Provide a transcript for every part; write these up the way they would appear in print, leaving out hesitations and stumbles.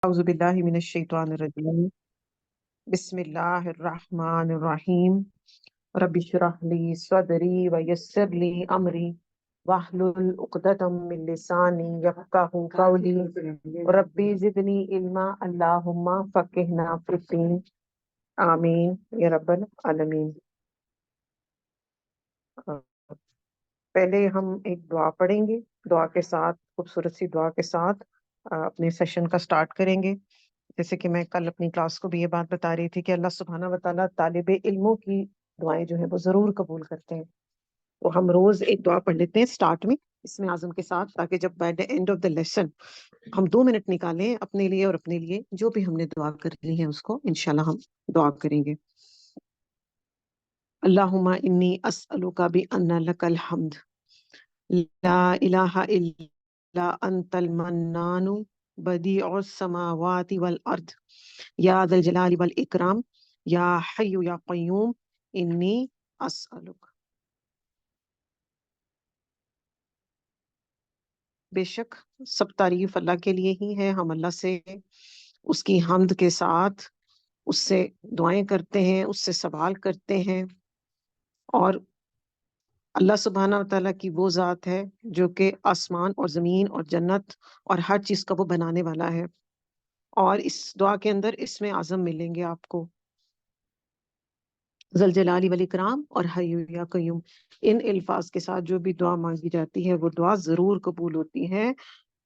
أعوذ بالله من الشيطان الرجيم بسم الله الرحمن الرحيم رب اشرح لي صدري ويسر لي أمري واحلل عقدة من لساني يفقهوا قولي ربي زدني علما اللهم فقهنا في الدين آمين یا رب العالمین۔ پہلے ہم ایک دعا پڑھیں گے، دعا کے ساتھ خوبصورت سی دعا کے ساتھ اپنے سیشن کا سٹارٹ کریں گے۔ جیسے کہ میں کل اپنی کلاس کو بھی یہ بات بتا رہی تھی کہ اللہ سبحانہ و تعالیٰ طالب علموں کی دعائیں جو ہیں وہ ضرور قبول کرتے ہیں۔ تو ہم روز ایک دعا پڑھ لیتے ہیں سٹارٹ میں اس میں اعظم کے ساتھ، تاکہ جب by the and of the lesson ہم 2 منٹ نکالیں اپنے لیے اور اپنے لیے جو بھی ہم نے دعا کر لی ہے اس کو انشاءاللہ ہم دعا کریں گے۔ اللہم انی اسألک بأن لک الحمد لا الہ الا انت المنان بدیع السماوات والارض یا ذا الجلال والاکرام یا حی یا قیوم انی اسألک۔ بے شک سب تعریف اللہ کے لیے ہی ہے، ہم اللہ سے اس کی حمد کے ساتھ اس سے دعائیں کرتے ہیں، اس سے سوال کرتے ہیں، اور اللہ سبحانہ و تعالیٰ کی وہ ذات ہے جو کہ آسمان اور زمین اور جنت اور ہر چیز کا وہ بنانے والا ہے۔ اور اس دعا کے اندر اسم اعظم ملیں گے آپ کو، ذل جلال والاکرام اور حی یا قیوم۔ ان الفاظ کے ساتھ جو بھی دعا مانگی جاتی ہے وہ دعا ضرور قبول ہوتی ہے۔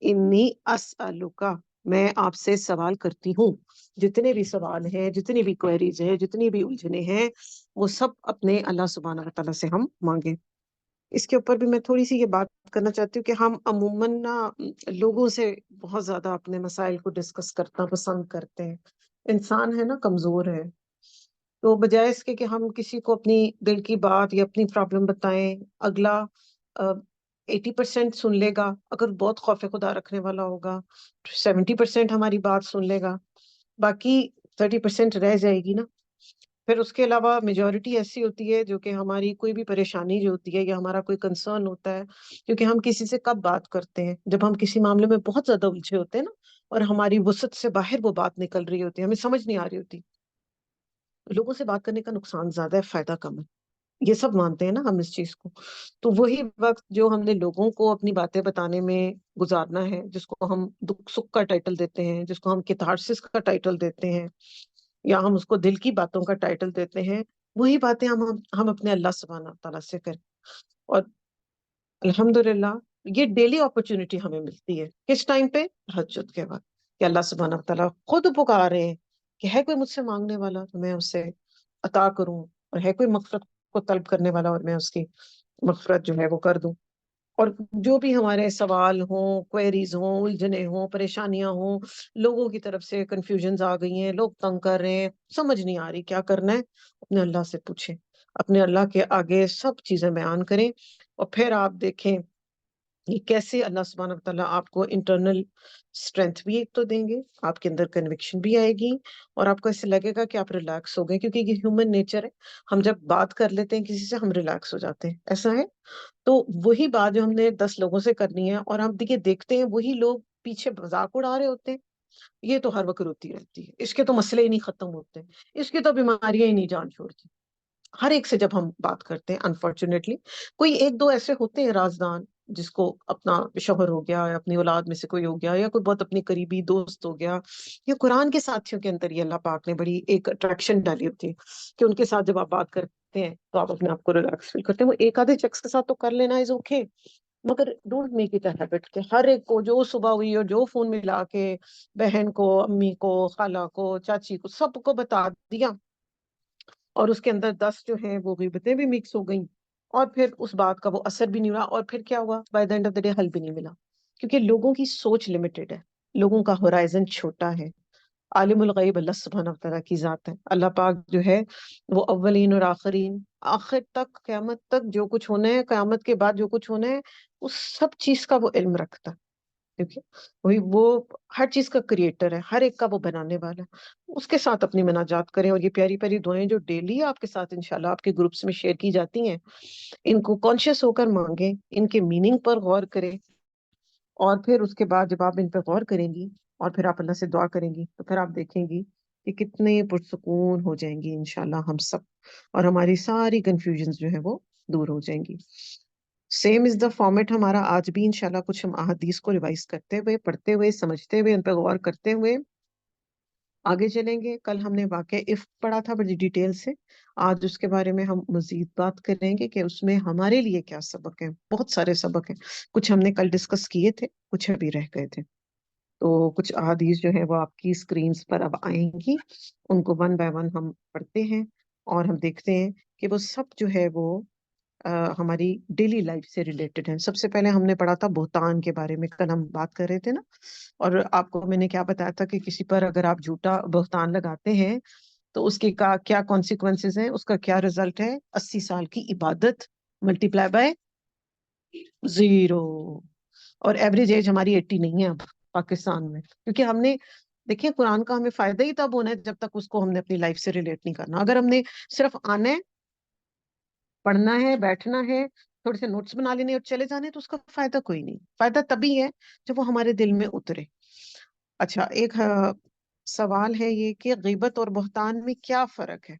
انی اسألک، میں آپ سے سوال کرتی ہوں، جتنے بھی سوال ہیں، جتنی بھی کوئریز ہیں، جتنی بھی الجھنے ہیں، وہ سب اپنے اللہ سبحانہ و تعالیٰ سے ہم مانگیں۔ اس کے اوپر بھی میں تھوڑی سی یہ بات کرنا چاہتی ہوں کہ ہم عموماً نا لوگوں سے بہت زیادہ اپنے مسائل کو ڈسکس کرنا پسند کرتے ہیں۔ انسان ہے نا، کمزور ہے، تو بجائے اس کے کہ ہم کسی کو اپنی دل کی بات یا اپنی پرابلم بتائیں، اگلا 80% سن لے گا، اگر بہت خوف خدا رکھنے والا ہوگا 70% ہماری بات سن لے گا، باقی 30% رہ جائے گی نا۔ پھر اس کے علاوہ میجورٹی ایسی ہوتی ہے جو کہ ہماری کوئی بھی پریشانی جو ہوتی ہے یا ہمارا کوئی کنسرن ہوتا ہے، کیونکہ ہم کسی سے کب بات کرتے ہیں جب ہم کسی معاملے میں بہت زیادہ الجھے ہوتے ہیں نا، اور ہماری وسعت سے باہر وہ بات نکل رہی ہوتی ہے، ہمیں سمجھ نہیں آ رہی ہوتی۔ لوگوں سے بات کرنے کا نقصان زیادہ ہے، فائدہ کم ہے، یہ سب مانتے ہیں نا ہم اس چیز کو۔ تو وہی وقت جو ہم نے لوگوں کو اپنی باتیں بتانے میں گزارنا ہے، جس کو ہم دکھ سکھ کا ٹائٹل دیتے ہیں، جس کو ہم کتھارسس کا ٹائٹل دیتے ہیں، یا ہم اس کو دل کی باتوں کا ٹائٹل دیتے ہیں، وہی باتیں ہم اپنے اللہ سبحانہ تعالیٰ سے کریں۔ اور الحمدللہ یہ ڈیلی اپرچونٹی ہمیں ملتی ہے، کس ٹائم پہ؟ تہجد کے وقت، کہ اللہ سبحانہ تعالیٰ خود پکار رہے ہیں کہ ہے کوئی مجھ سے مانگنے والا تو میں اسے عطا کروں، اور ہے کوئی مغفرت کو طلب کرنے والا اور میں اس کی مغفرت جو ہے وہ کر دوں۔ اور جو بھی ہمارے سوال ہوں، کوئریز ہوں، الجھنے ہوں، پریشانیاں ہوں، لوگوں کی طرف سے کنفیوژنز آ گئی ہیں، لوگ تنگ کر رہے ہیں، سمجھ نہیں آ رہی کیا کرنا ہے، اپنے اللہ سے پوچھیں، اپنے اللہ کے آگے سب چیزیں بیان کریں، اور پھر آپ دیکھیں یہ کیسے اللہ سبحانہ وتعالیٰ آپ کو انٹرنل اسٹرینتھ بھی ایک تو دیں گے، آپ کے اندر کنوکشن بھی آئے گی، اور آپ کو ایسے لگے گا کہ آپ ریلیکس ہو گئے، کیونکہ یہ ہیومن نیچر ہے، ہم جب بات کر لیتے ہیں کسی سے ہم ریلیکس ہو جاتے ہیں، ایسا ہے۔ تو وہی بات جو ہم نے 10 لوگوں سے کرنی ہے، اور ہم دیکھتے ہیں وہی لوگ پیچھے مذاق اڑا رہے ہوتے ہیں، یہ تو ہر وقت ہوتی رہتی ہے، اس کے تو مسئلے ہی نہیں ختم ہوتے، اس کی تو بیماریاں ہی نہیں جان چھوڑتی۔ ہر ایک سے جب ہم بات کرتے ہیں انفارچونیٹلی کوئی ایک دو ایسے ہوتے ہیں رازدان، جس کو اپنا شوہر ہو گیا یا اپنی اولاد میں سے کوئی ہو گیا یا کوئی بہت اپنی قریبی دوست ہو گیا، یا قرآن کے ساتھیوں کے اندر یہ اللہ پاک نے بڑی ایک اٹریکشن ڈالی ہوتی ہے کہ ان کے ساتھ جب آپ بات کرتے ہیں تو آپ اپنے آپ کو ریلیکس فیل کرتے ہیں۔ وہ ایک آدھے شخص کے ساتھ تو کر لینا از اوکے، مگر don't make it a habit کہ ہر ایک کو جو صبح ہوئی اور جو فون ملا کے بہن کو، امی کو، خالہ کو، چاچی کو، سب کو بتا دیا، اور اس کے اندر 10 جو ہیں وہ غیبتیں بھی مکس ہو گئیں، اور پھر اس بات کا وہ اثر بھی نہیں ہوا، اور پھر کیا ہوا؟ By the and of the day حل بھی نہیں ملا، کیونکہ لوگوں کی سوچ لمیٹڈ ہے، لوگوں کا ہورائزن چھوٹا ہے۔ عالم الغیب اللہ سبحانہ و تعالیٰ کی ذات ہے، اللہ پاک جو ہے وہ اولین اور آخرین، آخر تک، قیامت تک جو کچھ ہونا ہے، قیامت کے بعد جو کچھ ہونا ہے، اس سب چیز کا وہ علم رکھتا ہے، کیونکہ وہ ہر چیز کا کریٹر ہے، ہر ایک کا وہ بنانے والا ہے۔ اس کے ساتھ اپنی مناجات کریں، اور یہ پیاری پیاری دعائیں جو ڈیلی آپ کے ساتھ انشاءاللہ آپ کے گروپس میں شیئر کی جاتی ہیں، ان کو کانشیس ہو کر مانگیں، ان کے میننگ پر غور کریں، اور پھر اس کے بعد جب آپ ان پہ غور کریں گی اور پھر آپ اللہ سے دعا کریں گی تو پھر آپ دیکھیں گی کہ کتنے پرسکون ہو جائیں گی انشاءاللہ ہم سب، اور ہماری ساری کنفیوژنز جو ہے وہ دور ہو جائیں گی. سیم از دا فارمیٹ ہمارا آج بھی انشاءاللہ. کچھ ہم احادیث کو ریوائز کرتے ہوئے، پڑھتے ہوئے، سمجھتے ہوئے، ان پہ غور کرتے ہوئے آگے چلیں گے. کل ہم نے واقعہ اف پڑھا تھا بڑی ڈیٹیل سے. آج اس کے بارے میں ہم مزید بات کریں گے کہ اس میں ہمارے لیے کیا سبق ہیں. بہت سارے سبق ہیں، کچھ ہم نے کل ڈسکس کیے تھے، کچھ ابھی رہ گئے تھے. تو کچھ احادیث جو ہے وہ آپ کی اسکرینز پر اب آئیں گی، ان کو ون بائی ون ہم پڑھتے ہیں اور ہم دیکھتے ہیں کہ وہ سب جو ہے وہ ہماری ڈیلی لائف سے ریلیٹڈ ہیں. سب سے پہلے ہم نے پڑھا تھا بہتان کے بارے میں، کل ہم بات کر رہے تھے نا. اور آپ کو میں نے کیا بتایا تھا کہ کسی پر اگر آپ جھوٹا بہتان لگاتے ہیں تو اس کے کیا کانسیکوینسز ہیں، اس کا کیا ریزلٹ ہے؟ 80 سال کی عبادت ملٹی پلائی بائی 0. اور ایوریج ایج ہماری 80 نہیں ہے اب پاکستان میں، کیونکہ ہم نے دیکھیں قرآن کا ہمیں فائدہ ہی تب ہونا ہے جب تک اس کو ہم نے اپنی لائف سے ریلیٹ نہیں کرنا. اگر ہم نے صرف آنا ہے، پڑھنا ہے، بیٹھنا ہے، تھوڑے سے نوٹس بنا لینے اور چلے جانے، تو اس کا فائدہ کوئی نہیں. فائدہ تبھی ہے جب وہ ہمارے دل میں اترے. اچھا، ایک سوال ہے یہ کہ غیبت اور بہتان میں کیا فرق ہے؟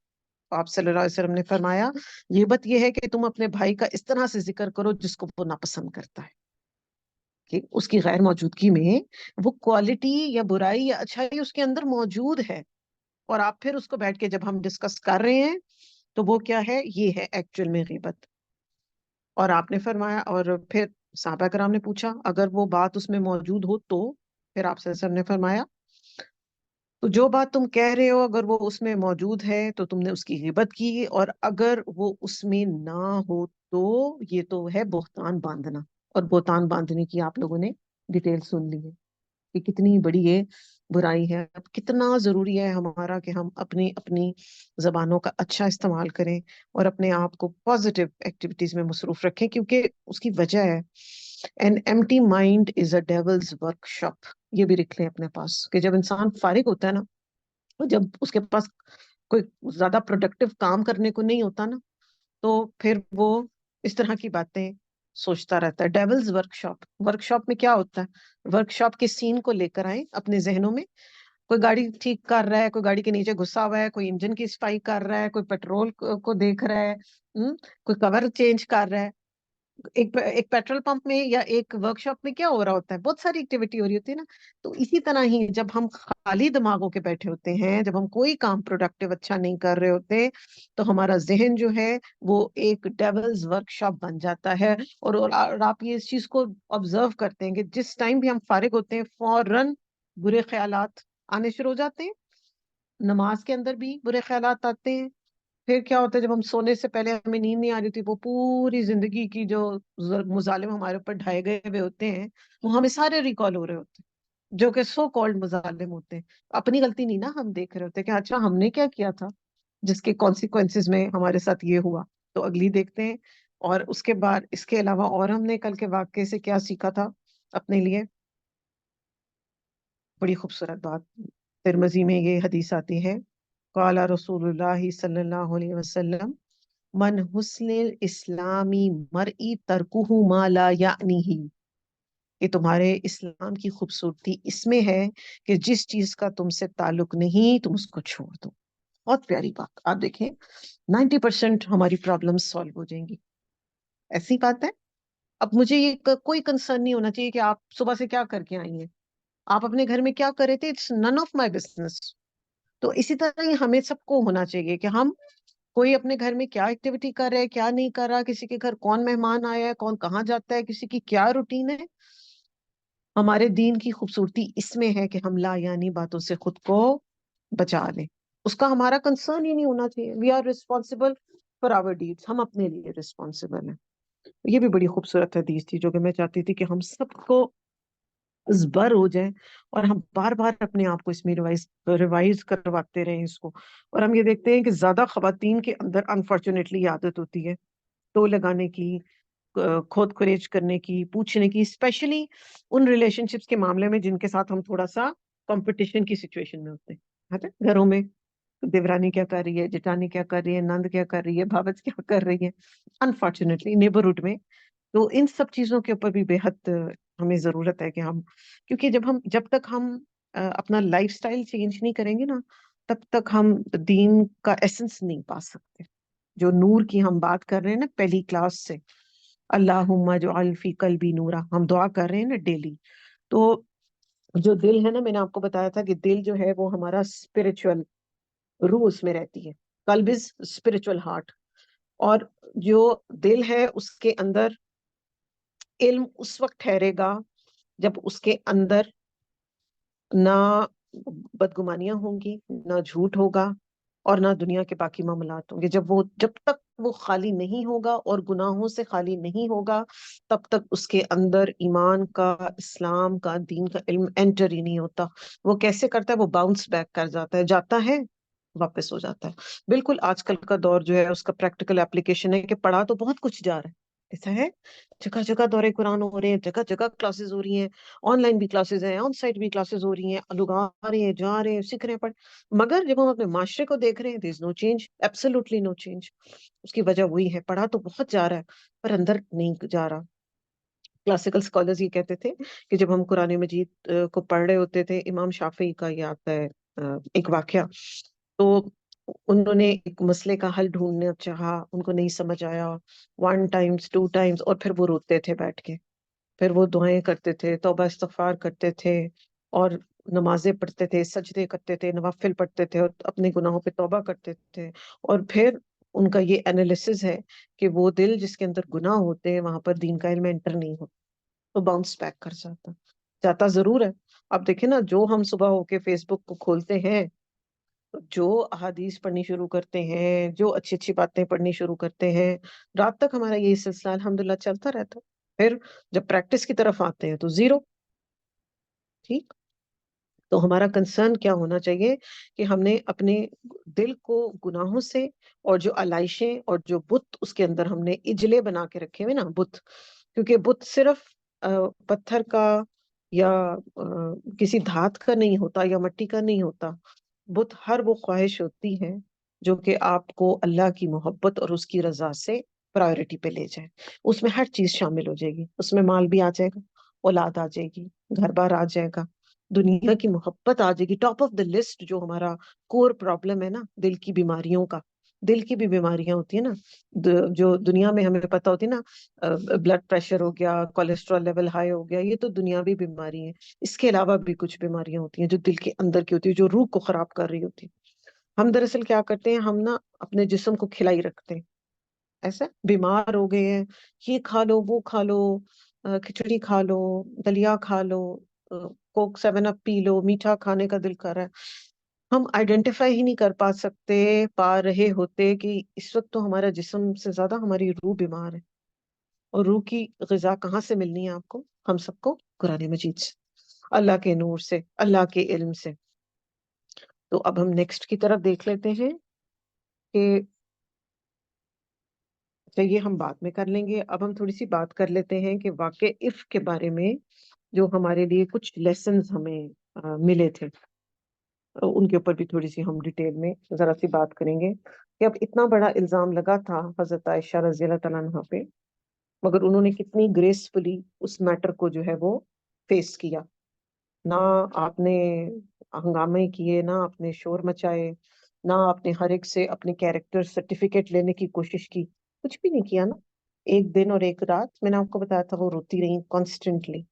آپ صلی اللہ علیہ وسلم نے فرمایا غیبت یہ ہے کہ تم اپنے بھائی کا اس طرح سے ذکر کرو جس کو وہ ناپسند کرتا ہے، کہ اس کی غیر موجودگی میں وہ کوالٹی یا برائی یا اچھائی اس کے اندر موجود ہے، اور آپ پھر اس کو بیٹھ کے جب ہم ڈسکس کر رہے ہیں تو وہ کیا ہے؟ یہ ہے ایکچوئل میں غیبت. اور آپ نے فرمایا، اور پھر صحابہ کرام نے پوچھا اگر وہ بات اس میں موجود ہو تو؟ پھر آپ صلی اللہ علیہ وسلم نے فرمایا تو جو بات تم کہہ رہے ہو اگر وہ اس میں موجود ہے تو تم نے اس کی غیبت کی، اور اگر وہ اس میں نہ ہو تو یہ تو ہے بہتان باندھنا. اور بہتان باندھنے کی آپ لوگوں نے ڈیٹیل سن لی ہے کہ کتنی بڑی یہ برائی ہے. اب کتنا ضروری ہے ہمارا کہ ہم اپنی اپنی زبانوں کا اچھا استعمال کریں اور اپنے آپ کو پازیٹیو ایکٹیویٹیز میں مصروف رکھیں، کیونکہ اس کی وجہ ہے an empty mind is a devil's workshop. یہ بھی لکھ لیں اپنے پاس کہ جب انسان فارغ ہوتا ہے نا، اور جب اس کے پاس کوئی زیادہ پروڈکٹیو کام کرنے کو نہیں ہوتا نا، تو پھر وہ اس طرح کی باتیں سوچتا رہتا ہے. Devil's work shop. Work shop میں کیا ہوتا ہے؟ ورک شاپ کے سین کو لے کر آئیں اپنے ذہنوں میں. کوئی گاڑی ٹھیک کر رہا ہے، کوئی گاڑی کے نیچے گھسا ہوا ہے، کوئی انجن کی صفائی کر رہا ہے، کوئی پیٹرول کو دیکھ رہا ہے، کوئی کور چینج کر رہا ہے. ایک پیٹرول پمپ میں یا ایک ورک شاپ میں کیا ہو رہا ہوتا ہے؟ بہت ساری ایکٹیویٹی ہو رہی ہوتی ہے نا. تو اسی طرح ہی جب ہم خالی دماغوں کے بیٹھے ہوتے ہیں، جب ہم کوئی کام پروڈکٹیو اچھا نہیں کر رہے ہوتے، تو ہمارا ذہن جو ہے وہ ایک ڈیولز ورک شاپ بن جاتا ہے. اور آپ یہ اس چیز کو آبزرو کرتے ہیں کہ جس ٹائم بھی ہم فارغ ہوتے ہیں فوراً برے خیالات آنے شروع ہو جاتے ہیں. نماز کے اندر بھی برے خیالات آتے ہیں. پھر کیا ہوتا ہے جب ہم سونے سے پہلے ہمیں نیند نہیں آ رہی تھی، وہ پوری زندگی کی جو مظالم ہمارے اوپر ڈھائے گئے ہوئے ہوتے ہیں وہ ہمیں سارے ریکال ہو رہے ہوتے ہیں، جو کہ سو کالڈ مظالم ہوتے ہیں. اپنی غلطی نہیں نا ہم دیکھ رہے ہوتے کہ اچھا ہم نے کیا کیا تھا جس کے کانسیکوینسز میں ہمارے ساتھ یہ ہوا. تو اگلی دیکھتے ہیں. اور اس کے بعد اس کے علاوہ اور ہم نے کل کے واقعے سے کیا سیکھا تھا اپنے لیے؟ بڑی خوبصورت بات ترمذی میں یہ حدیث آتی ہے، قال رسول اللہ صلی اللہ علیہ وسلم من حسن الاسلامی مرئی ترکہ ما لا یعنیہ، کہ تمہارے اسلام کی خوبصورتی اس میں ہے کہ جس چیز کا تم سے تعلق نہیں تم اس کو چھوڑ دو. بہت پیاری بات. آپ دیکھیں 90% ہماری پرابلم سالو ہو جائیں گی. ایسی بات ہے. اب مجھے یہ کوئی کنسرن نہیں ہونا چاہیے کہ آپ صبح سے کیا کر کے آئی ہیں، آپ اپنے گھر میں کیا کر رہے تھے، it's none of my business. تو اسی طرح ہی ہمیں سب کو ہونا چاہیے کہ ہم کوئی اپنے گھر میں کیا ایکٹیویٹی کر رہے ہیں، کیا نہیں کر رہا، کسی کے گھر کون مہمان آیا ہے، کون کہاں جاتا ہے، کسی کی کیا روٹین ہے. ہمارے دین کی خوبصورتی اس میں ہے کہ ہم لا یعنی باتوں سے خود کو بچا لیں. اس کا ہمارا کنسرن ہی نہیں ہونا چاہیے. We are responsible for our deeds. ہم اپنے لیے ریسپانسبل ہیں. یہ بھی بڑی خوبصورت حدیث تھی جو کہ میں چاہتی تھی کہ ہم سب کو ازبر ہو جائے اور ہم بار بار اپنے آپ کو اس میں ریوائز کرواتے رہیں اس کو. اور ہم یہ دیکھتے ہیں کہ زیادہ خواتین کے اندر انفارچونیٹلی عادت ہوتی ہے تو لگانے کی، کھود کریج کرنے کی، پوچھنے کی، اسپیشلی ان ریلیشن شپس کے معاملے میں جن کے ساتھ ہم تھوڑا سا کمپٹیشن کی سچویشن میں ہوتے ہیں. گھروں میں دیورانی کیا کر رہی ہے، جٹانی کیا کر رہی ہے، نند کیا کر رہی ہے، بھاوج کیا کر رہی ہے، انفارچونیٹلی نیبرہڈ میں. تو ان سب چیزوں کے اوپر بھی بے حد ہمیں ضرورت ہے کہ ہم، کیونکہ جب تک ہم اپنا لائف سٹائل چینج نہیں کریں گے نا، تب تک ہم دین کا ایسنس نہیں پا سکتے. جو نور کی ہم بات کر رہے ہیں نا پہلی کلاس سے، اللہم اجعل فی قلبی نورا، ہم دعا کر رہے ہیں نا ڈیلی. تو جو دل ہے نا، میں نے آپ کو بتایا تھا کہ دل جو ہے وہ ہمارا اسپرچل روح اس میں رہتی ہے. قلب از اسپرچل ہارٹ. اور جو دل ہے اس کے اندر علم اس وقت ٹھہرے گا جب اس کے اندر نہ بدگمانیاں ہوں گی، نہ جھوٹ ہوگا، اور نہ دنیا کے باقی معاملات ہوں گے. جب تک وہ خالی نہیں ہوگا اور گناہوں سے خالی نہیں ہوگا، تب تک اس کے اندر ایمان کا، اسلام کا، دین کا علم انٹر ہی نہیں ہوتا. وہ کیسے کرتا ہے؟ وہ باؤنس بیک کر جاتا ہے، جاتا ہے واپس ہو جاتا ہے. بالکل آج کل کا دور جو ہے اس کا پریکٹیکل اپلیکیشن ہے کہ پڑھا تو بہت کچھ جا رہا ہے، ایسا ہے جگہ جگہ دورے قرآن ہو رہے ہیں، جگہ جگہ کلاسز ہو رہی ہیں، آن لائن بھی کلاسز ہیں، آن سائٹ بھی کلاسز ہو رہی ہیں، لوگ آ رہے ہیں، جا رہے ہیں، سیکھ رہے ہیں پڑھ. مگر جب ہم اپنے معاشرے کو دیکھ رہے ہیں، there is no change, absolutely no change. اس کی وجہ وہی ہے، پڑھا تو بہت جا رہا ہے پر اندر نہیں جا رہا. کلاسیکل اسکالرز یہ کہتے تھے کہ جب ہم قرآن مجید کو پڑھ رہے ہوتے تھے، امام شافعی کا یہ آتا ہے ایک واقعہ. تو انہوں نے ایک مسئلے کا حل ڈھونڈنا چاہا، ان کو نہیں سمجھ آیا، 1 times 2 times، اور پھر وہ روتے تھے بیٹھ کے. پھر وہ دعائیں کرتے تھے، توبہ استغفار کرتے تھے، اور نمازیں پڑھتے تھے، سجدے کرتے تھے، نوافل پڑھتے تھے، اور اپنے گناہوں پہ توبہ کرتے تھے. اور پھر ان کا یہ انالیسز ہے کہ وہ دل جس کے اندر گناہ ہوتے ہیں وہاں پر دین کا علم انٹر نہیں ہوتا، تو باؤنس بیک کر جاتا ضرور ہے. اب دیکھیں نا، جو ہم صبح ہو کے فیس بک کو کھولتے ہیں، جو احادیث پڑھنی شروع کرتے ہیں، جو اچھی اچھی باتیں پڑھنی شروع کرتے ہیں، رات تک ہمارا یہی سلسلہ الحمدللہ چلتا رہتا. پھر جب پریکٹس کی طرف آتے ہیں تو زیرو. ٹھیک. تو ہمارا کنسرن کیا ہونا چاہیے کہ ہم نے اپنے دل کو گناہوں سے، اور جو علائشیں اور جو بت اس کے اندر ہم نے اجلے بنا کے رکھے ہوئے نا، بت، کیونکہ بت صرف پتھر کا یا کسی دھات کا نہیں ہوتا یا مٹی کا نہیں ہوتا. بت ہر وہ خواہش ہوتی ہے جو کہ آپ کو اللہ کی محبت اور اس کی رضا سے پرائیورٹی پہ لے جائے. اس میں ہر چیز شامل ہو جائے گی، اس میں مال بھی آ جائے گا، اولاد آ جائے گی، گھر بار آ جائے گا، دنیا کی محبت آ جائے گی. ٹاپ آف دا لسٹ جو ہمارا کور پرابلم ہے نا، دل کی بیماریوں کا. دل کی بھی بیماریاں ہوتی ہیں نا، جو دنیا میں ہمیں پتہ ہوتی ہے نا، بلڈ پریشر ہو گیا، کولیسٹرول لیول ہائی ہو گیا، یہ تو دنیاوی بیماری ہیں. اس کے علاوہ بھی کچھ بیماریاں ہوتی ہیں جو دل کے اندر کی ہوتی ہیں، جو روح کو خراب کر رہی ہوتی ہیں. ہم دراصل کیا کرتے ہیں، ہم نا اپنے جسم کو کھلائی رکھتے ہیں. ایسا بیمار ہو گئے ہیں، یہ کھا لو، وہ کھا لو، کھچڑی کھا لو، دلیا کھا لو، کوک 7 اپ پی لو، میٹھا کھانے کا دل کر رہا ہے. ہم آئیڈینٹیفائی ہی نہیں کر پا رہے ہوتے کہ اس وقت تو ہمارا جسم سے زیادہ ہماری روح بیمار ہے. اور روح کی غذا کہاں سے ملنی ہے آپ کو؟ ہم سب کو قرآن مجید سے، اللہ کے نور سے، اللہ کے علم سے. تو اب ہم نیکسٹ کی طرف دیکھ لیتے ہیں کہ یہ ہم بعد میں کر لیں گے. اب ہم تھوڑی سی بات کر لیتے ہیں کہ واقع عفق کے بارے میں، جو ہمارے لیے کچھ لیسنز ہمیں ملے تھے، ان کے اوپر بھی تھوڑی سی ہم ڈیٹیل میں ذرا سی بات کریں گے. کہ اب اتنا بڑا الزام لگا تھا حضرت عائشہ رضی اللہ تعالیٰ عنہا پہ، مگر انہوں نے کتنی گریسفلی اس میٹر کو جو ہے وہ فیس کیا. نہ آپ نے ہنگامے کیے، نہ آپ نے شور مچائے، نہ آپ نے ہر ایک سے اپنے کیریکٹر سرٹیفکیٹ لینے کی کوشش کی، کچھ بھی نہیں کیا نا. ایک دن اور ایک رات میں نے آپ کو بتایا تھا وہ روتی رہی کانسٹنٹلی،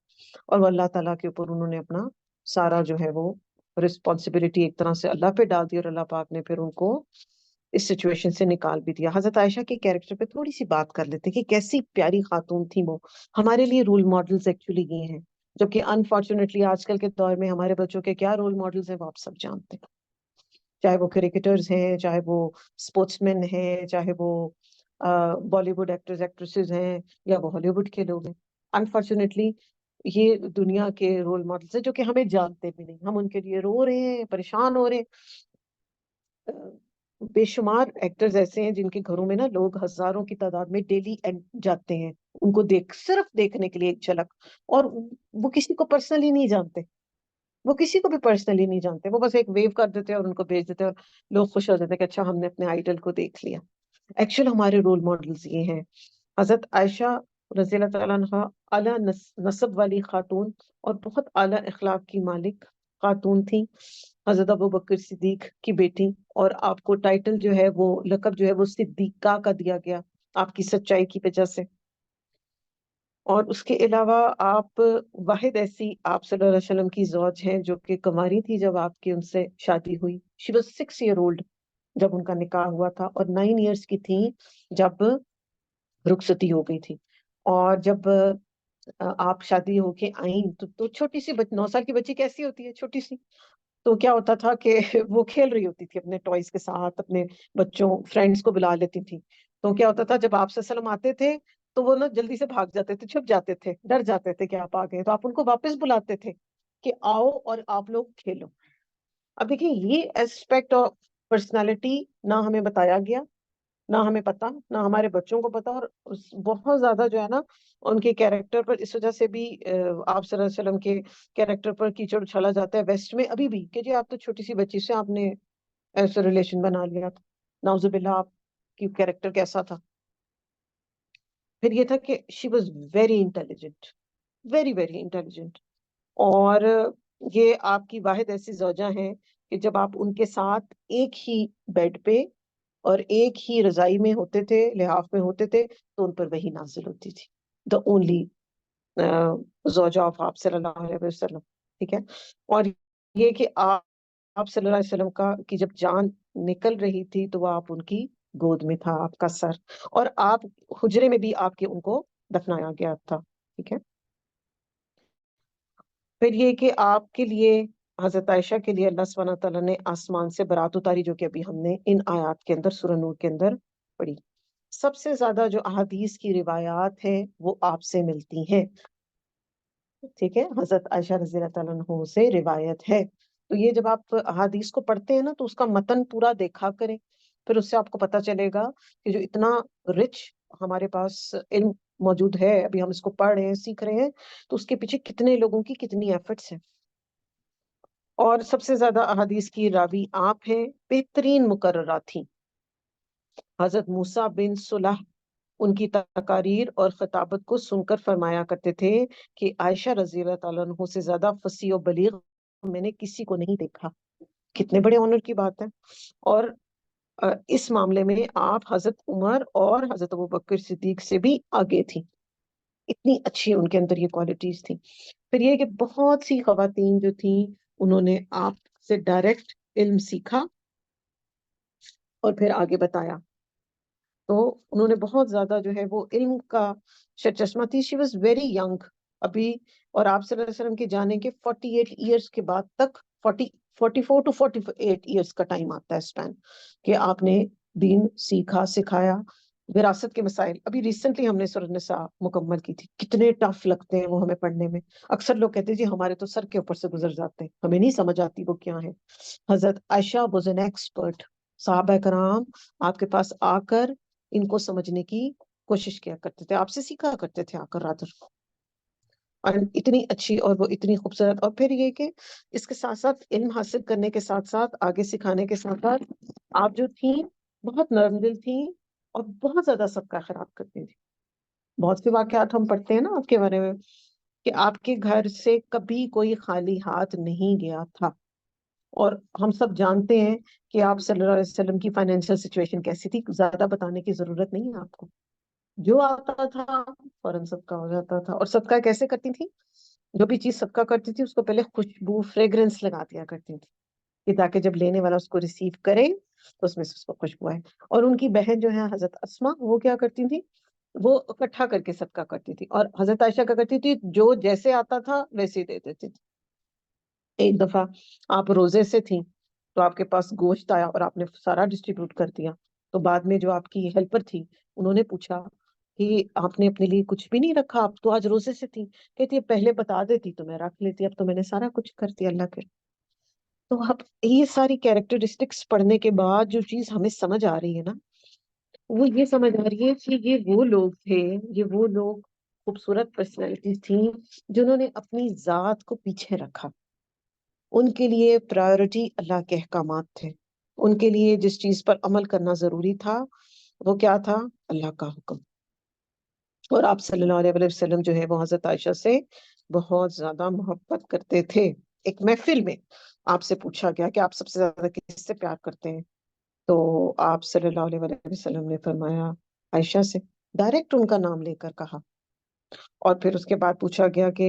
اور وہ اللہ تعالیٰ کے اوپر انہوں نے اپنا سارا جو ہے وہ رسپانسبلٹی ایک طرح سے اللہ پہ ڈال دی، اور اللہ پاک نے پھر ان کو اس سچویشن سے نکال بھی دیا. حضرت عائشہ کے کیریکٹر پہ تھوڑی سی بات کر لیتے کہ کیسی پیاری خاتون تھی وہ. ہمارے لیے رول ماڈلز ایکچولی یہ ہیں، جو کہ انفارچونیٹلی آج کل کے دور میں ہمارے بچوں کے کیا رول ماڈلز ہیں وہ آپ سب جانتے ہیں. چاہے وہ کرکٹرز ہیں، چاہے وہ اسپورٹس مین ہیں، چاہے وہ بالی ووڈ ایکٹرز ایکٹریسز ہیں، یا وہ ہالی ووڈ کے لوگ ہیں. انفارچونیٹلی یہ دنیا کے رول ماڈلز ہیں جو کہ ہمیں جانتے بھی نہیں. ہم ان کے لیے رو رہے ہیں، پریشان ہو رہے ہیں. بے شمار ایکٹرز ایسے ہیں جن کے گھروں میں نا لوگ ہزاروں کی تعداد میں ڈیلی جاتے ہیں ان کو صرف دیکھنے کے لیے ایک جھلک. اور وہ کسی کو پرسنلی نہیں جانتے، وہ کسی کو بھی پرسنلی نہیں جانتے. وہ بس ایک ویو کر دیتے ہیں اور ان کو بھیج دیتے ہیں، اور لوگ خوش ہو جاتے ہیں کہ اچھا ہم نے اپنے آئیڈل کو دیکھ لیا. ایکچوئل ہمارے رول ماڈلز یہ ہیں. حضرت عائشہ رضی اللہ تعالیٰ عنہا اعلیٰ نسب والی خاتون اور بہت اعلیٰ اخلاق کی مالک خاتون تھی, حضرت ابو بکر صدیق کی بیٹی, اور آپ کو ٹائٹل جو ہے وہ لقب جو ہے وہ صدیقہ کا دیا گیا آپ کی سچائی کی وجہ سے. اور اس کے علاوہ آپ واحد ایسی آپ صلی اللہ علیہ وسلم کی زوج ہیں جو کہ کنواری تھی جب آپ کی ان سے شادی ہوئی. شی واز 6 year old جب ان کا نکاح ہوا تھا, اور 9 years کی تھی جب رخصتی ہو گئی تھی. اور جب آپ شادی ہو کے آئیں تو چھوٹی سی 9 سال کی بچی کیسی ہوتی ہے, چھوٹی سی. تو کیا ہوتا تھا کہ وہ کھیل رہی ہوتی تھی اپنے ٹوائز کے ساتھ, اپنے بچوں فرینڈس کو بلا لیتی تھی. تو کیا ہوتا تھا جب آپ صلی اللہ علیہ وسلم آتے تھے تو وہ نا جلدی سے بھاگ جاتے تھے, چھپ جاتے تھے, ڈر جاتے تھے کہ آپ آ گئے, تو آپ ان کو واپس بلاتے تھے کہ آؤ اور آپ لوگ کھیلو. اب دیکھیں یہ ایسپیکٹ آف پرسنالٹی نہ ہمیں بتایا گیا, نہ ہمیں پتا, نہ ہمارے بچوں کو پتا, اور بہت زیادہ جو ہے نا ان کے کیریکٹر پر اس وجہ سے بھی آپ صلی اللہ علیہ وسلم کے کیریکٹر پر کیچڑ اچھالا جاتا ہے ویسٹ میں ابھی بھی, کہ جی آپ تو چھوٹی سی بچی سے آپ نے ایسا ریلیشن بنا لیا تھا, نعوذ باللہ آپ کی کیریکٹر کیسا تھا. پھر یہ تھا کہ she was very intelligent, very very intelligent. اور یہ آپ کی واحد ایسی زوجہ ہیں کہ جب آپ ان کے ساتھ ایک ہی بیڈ پہ اور ایک ہی رضائی میں ہوتے تھے, لحاف میں ہوتے تھے, تو ان پر وہی نازل ہوتی تھی. دا اونلی زوجہ آف آپ صلی اللہ علیہ وسلم, ٹھیک ہے. اور یہ کہ آپ صلی اللہ علیہ وسلم کا کی جب جان نکل رہی تھی تو وہ آپ ان کی گود میں تھا آپ کا سر, اور آپ حجرے میں بھی آپ کے ان کو دفنایا گیا تھا, ٹھیک ہے. پھر یہ کہ آپ کے لیے حضرت عائشہ کے لیے اللہ سبحانہ تعالیٰ نے آسمان سے برات اتاری, جو کہ ابھی ہم نے ان آیات کے اندر سورہ نور کے اندر پڑھی. سب سے زیادہ جو احادیث کی روایات ہیں وہ آپ سے ملتی ہیں, ٹھیک ہے. حضرت عائشہ رضی اللہ تعالیٰ عنہ سے روایت ہے. تو یہ جب آپ احادیث کو پڑھتے ہیں نا تو اس کا متن پورا دیکھا کریں, پھر اس سے آپ کو پتا چلے گا کہ جو اتنا رچ ہمارے پاس علم موجود ہے, ابھی ہم اس کو پڑھ رہے ہیں, سیکھ رہے ہیں, تو اس کے پیچھے کتنے لوگوں کی کتنی ایفرٹس ہیں. اور سب سے زیادہ احادیث کی راوی آپ ہیں, بہترین مقررات تھیں. حضرت موسیٰ بن صلح ان کی تقاریر اور خطابت کو سن کر فرمایا کرتے تھے کہ عائشہ رضی اللہ تعالیٰ عنہ سے زیادہ فصیح و بلیغ میں نے کسی کو نہیں دیکھا. کتنے بڑے آنر کی بات ہے. اور اس معاملے میں آپ حضرت عمر اور حضرت ابو بکر صدیق سے بھی آگے تھی, اتنی اچھی ان کے اندر یہ کوالٹیز تھیں. پھر یہ کہ بہت سی خواتین جو تھیں انہوں نے آپ سے ڈائریکٹ علم سیکھا اور پھر آگے بتایا. تو انہوں نے بہت زیادہ جو ہے وہ علم کا چشمہ تھی. شی واز ویری ینگ ابھی, اور آپ صلی اللہ علیہ وسلم کے جانے کے 48 ایئرس کے بعد تک 44 to 48 ایئرس کا ٹائم آتا ہے اسپین, کہ آپ نے دین سیکھا, سکھایا. وراثت کے مسائل ابھی ریسنٹلی ہم نے سورۃ النساء مکمل کی تھی, کتنے ٹف لگتے ہیں وہ ہمیں پڑھنے میں. اکثر لوگ کہتے ہیں جی ہمارے تو سر کے اوپر سے گزر جاتے ہیں, ہمیں نہیں سمجھ آتی وہ کیا ہے. حضرت عائشہ واز این ایکسپرٹ. صحابہ کرام آپ کے پاس آ کر ان کو سمجھنے کی کوشش کیا کرتے تھے, آپ سے سیکھا کرتے تھے آ کر راتر. اور اتنی اچھی اور وہ اتنی خوبصورت. اور پھر یہ کہ اس کے ساتھ ساتھ علم حاصل کرنے کے ساتھ ساتھ آگے سکھانے کے ساتھ ساتھ آپ جو تھیں بہت نرم دل تھیں اور بہت زیادہ صدقہ خیرات کرتی تھیں. بہت سے واقعات ہم پڑھتے ہیں نا آپ کے بارے میں کہ آپ کے گھر سے کبھی کوئی خالی ہاتھ نہیں گیا تھا. اور ہم سب جانتے ہیں کہ آپ صلی اللہ علیہ وسلم کی فائنینشیل سچویشن کیسی تھی, زیادہ بتانے کی ضرورت نہیں ہے آپ کو. جو آتا تھا فوراً صدقہ ہو جاتا تھا. اور صدقہ کیسے کرتی تھی؟ جو بھی چیز صدقہ کرتی تھی اس کو پہلے خوشبو فریگرنس لگا دیا کرتی تھی, کہ تاکہ جب لینے والا اس کو ریسیو کرے تو اس میں سے اس کو خوشبو آئے. اور ان کی بہن جو ہے حضرت اسما, وہ کیا کرتی تھی, وہ اکٹھا کر کے صدقہ کرتی تھی. اور حضرت عائشہ کیا کرتی تھی, جو جیسے آتا تھا ویسے ہی دے دیتی تھی. ایک دفعہ آپ روزے سے تھیں تو آپ کے پاس گوشت آیا اور آپ نے سارا ڈسٹریبیوٹ کر دیا. تو بعد میں جو آپ کی ہیلپر تھی انہوں نے پوچھا کہ آپ نے اپنے لیے کچھ بھی نہیں رکھا, آپ تو آج روزے سے تھی. کہتی ہے پہلے بتا دیتی تو میں رکھ لیتی, اب تو میں نے سارا کچھ کر دیا اللہ کے. تو اب یہ ساری کیریکٹرسٹکس پڑھنے کے بعد جو چیز ہمیں سمجھ آ رہی ہے نا, وہ یہ سمجھ آ رہی ہے کہ یہ وہ لوگ تھے, یہ وہ لوگ خوبصورت پرسنالٹیز تھیں جنہوں نے اپنی ذات کو پیچھے رکھا. ان کے لیے پرائیورٹی اللہ کے احکامات تھے. ان کے لیے جس چیز پر عمل کرنا ضروری تھا وہ کیا تھا, اللہ کا حکم. اور آپ صلی اللہ علیہ وسلم جو ہے وہ حضرت عائشہ سے بہت زیادہ محبت کرتے تھے. ایک محفل میں آپ سے پوچھا گیا کہ آپ سب سے زیادہ کس سے پیار کرتے ہیں، تو آپ صلی اللہ علیہ وآلہ وسلم نے فرمایا عائشہ سے، ڈائریکٹ ان کا نام لے کر کہا. اور پھر اس کے بعد پوچھا گیا کہ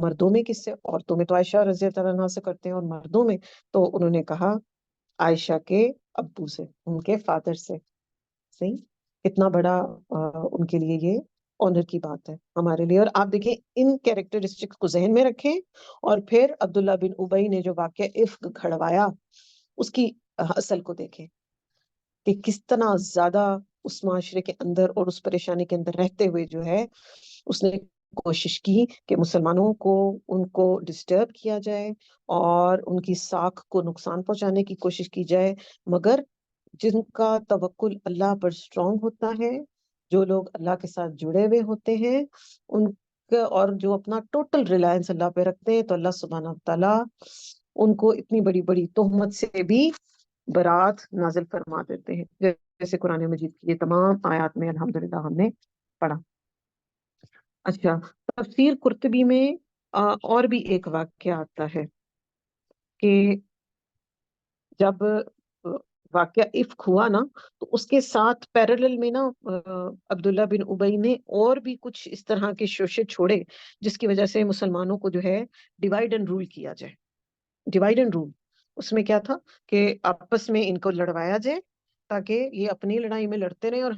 مردوں میں کس سے؟ عورتوں میں تو عائشہ رضی اللہ عنہا سے کرتے ہیں، اور مردوں میں تو انہوں نے کہا عائشہ کے ابو سے، ان کے فادر سے. صحیح، کتنا بڑا ان کے لیے یہ آنر کی بات ہے ہمارے لیے. اور آپ دیکھیں ان کیریکٹرسٹکس کو ذہن میں رکھیں، اور پھر عبداللہ بن ابی نے جو واقعہ عفق کھڑوایا اس کی اصل کو دیکھیں کہ کس طرح زیادہ اس معاشرے کے اندر اور اس پریشانی کے اندر رہتے ہوئے جو ہے اس نے کوشش کی کہ مسلمانوں کو ان کو ڈسٹرب کیا جائے اور ان کی ساکھ کو نقصان پہنچانے کی کوشش کی جائے. مگر جن کا توکل اللہ پر اسٹرانگ ہوتا ہے، جو لوگ اللہ کے ساتھ جڑے ہوئے ہوتے ہیں، ان کا اور جو اپنا ٹوٹل ریلائنس اللہ پہ رکھتے ہیں، تو اللہ سبحانہ تعالیٰ ان کو اتنی بڑی بڑی تہمت سے بھی برات نازل فرما دیتے ہیں، جیسے قرآن مجید کی یہ تمام آیات میں الحمدللہ ہم نے پڑھا. اچھا، تفسیر قرطبی میں اور بھی ایک واقعہ آتا ہے کہ جب واقعہ افک ہوا نا، تو اس کے ساتھ پیرالل میں نا عبداللہ بن ابی نے اور بھی کچھ اس طرح کے شوشے چھوڑے جس کی وجہ سے مسلمانوں کو جو ہے ڈیوائڈ اینڈ رول کیا جائے. ڈیوائڈ اینڈ رول اس میں کیا تھا کہ آپس میں ان کو لڑوایا جائے تاکہ یہ اپنی لڑائی میں لڑتے رہے اور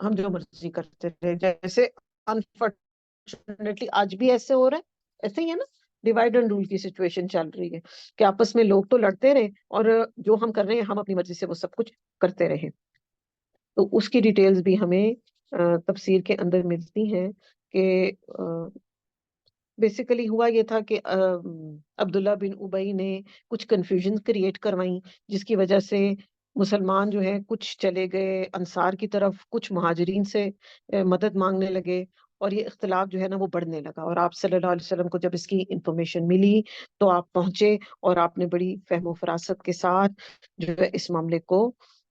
ہم جو مرضی کرتے رہے. جیسے انفارچونیٹلی آج بھی ایسے ہو رہا ہے، ایسے ہی ہے نا، ڈیوائڈ اینڈ رول کی سچویشن چل رہی ہے کہ آپس میں لوگ تو لڑتے رہے اور جو ہم کر رہے ہیں ہم اپنی مرضی سے وہ سب کچھ کرتے رہے. تو اس کی ڈیٹیلز بھی ہمیں تفسیر کے اندر ملتی ہیں کہ بیسیکلی ہوا یہ تھا کہ عبداللہ بن ابی نے کچھ کنفیوژن کریٹ کروائیں، جس کی وجہ سے مسلمان جو ہے کچھ چلے گئے انصار کی طرف، کچھ مہاجرین سے مدد مانگنے لگے، اور یہ اختلاف جو ہے نا وہ بڑھنے لگا. اور آپ صلی اللہ علیہ وسلم کو جب اس کی انفارمیشن ملی تو آپ پہنچے اور آپ نے بڑی فہم و فراست کے ساتھ جو ہے اس معاملے کو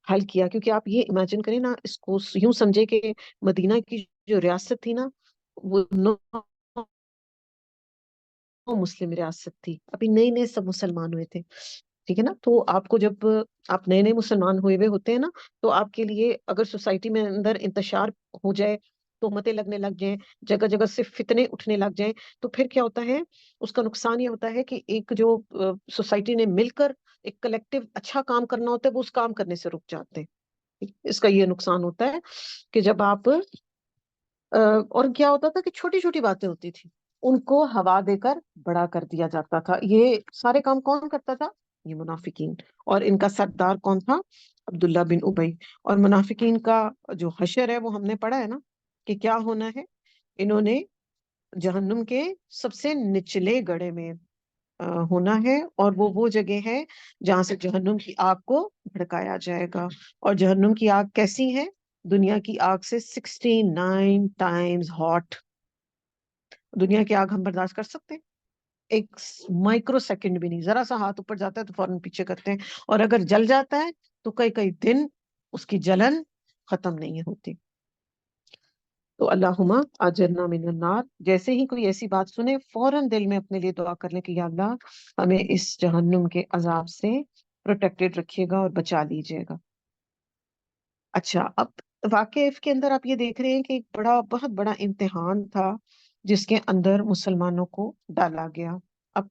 حل کیا. کیونکہ آپ یہ امیجن کریں نا، اس کو یوں سمجھے کہ مدینہ کی جو ریاست تھی نا وہ مسلم ریاست تھی، ابھی نئے نئے سب مسلمان ہوئے تھے. ٹھیک ہے نا، تو آپ کو جب آپ نئے نئے مسلمان ہوئے ہوئے ہوتے ہیں نا، تو آپ کے لیے اگر سوسائٹی میں اندر انتشار ہو جائے، تہمتیں لگنے لگ جائیں، جگہ جگہ سے فتنے اٹھنے لگ جائیں، تو پھر کیا ہوتا ہے، اس کا نقصان یہ ہوتا ہے کہ ایک جو سوسائٹی نے مل کر ایک کلیکٹیو اچھا کام کرنا ہوتا ہے وہ اس کام کرنے سے رک جاتے ہیں. اس کا یہ نقصان ہوتا ہے کہ جب آپ اور کیا ہوتا تھا کہ چھوٹی چھوٹی باتیں ہوتی تھی ان کو ہوا دے کر بڑا کر دیا جاتا تھا. یہ سارے کام کون کرتا تھا؟ یہ منافقین. اور ان کا سردار کون تھا؟ عبداللہ بن ابی. اور منافقین کا جو حشر ہے وہ ہم نے پڑھا ہے نا کہ کیا ہونا ہے. انہوں نے جہنم کے سب سے نچلے گڑھے میں ہونا ہے، اور وہ جگہ ہے جہاں سے جہنم کی آگ کو بھڑکایا جائے گا. اور جہنم کی آگ کیسی ہے؟ دنیا کی آگ سے 69 ٹائمز ہاٹ. دنیا کی آگ ہم برداشت کر سکتے ہیں؟ ایک مائکرو سیکنڈ بھی نہیں. ذرا سا ہاتھ اوپر جاتا ہے تو فوراً پیچھے کرتے ہیں، اور اگر جل جاتا ہے تو کئی کئی دن اس کی جلن ختم نہیں ہوتی. تو اللہم اجرنا من النار. جیسے ہی کوئی ایسی بات سنے فوراً دل میں اپنے لیے دعا کر لیں کہ یا اللہ ہمیں اس جہنم کے عذاب سے پروٹیکٹڈ رکھیے گا اور بچا لیجیے گا. اچھا، اب واقعہ کے اندر آپ یہ دیکھ رہے ہیں کہ ایک بہت بڑا امتحان تھا جس کے اندر مسلمانوں کو ڈالا گیا. اب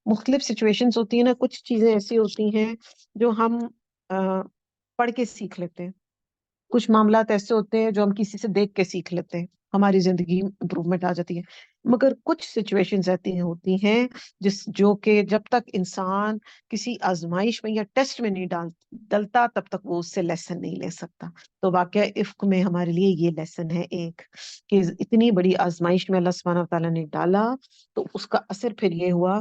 مختلف سچویشنز ہوتی ہیں نا، کچھ چیزیں ایسی ہوتی ہیں جو ہم پڑھ کے سیکھ لیتے ہیں، کچھ معاملات ایسے ہوتے ہیں جو ہم کسی سے دیکھ کے سیکھ لیتے ہیں، ہماری زندگی امپروومنٹ آ جاتی ہے. مگر کچھ سچویشنز ایسی ہوتی ہیں جو کہ جب تک انسان کسی آزمائش میں یا ٹیسٹ میں نہیں ڈلتا تب تک وہ اس سے لیسن نہیں لے سکتا. تو واقعہ افک میں ہمارے لیے یہ لیسن ہے ایک، کہ اتنی بڑی آزمائش میں اللہ سبحانہ وتعالیٰ نے ڈالا تو اس کا اثر پھر یہ ہوا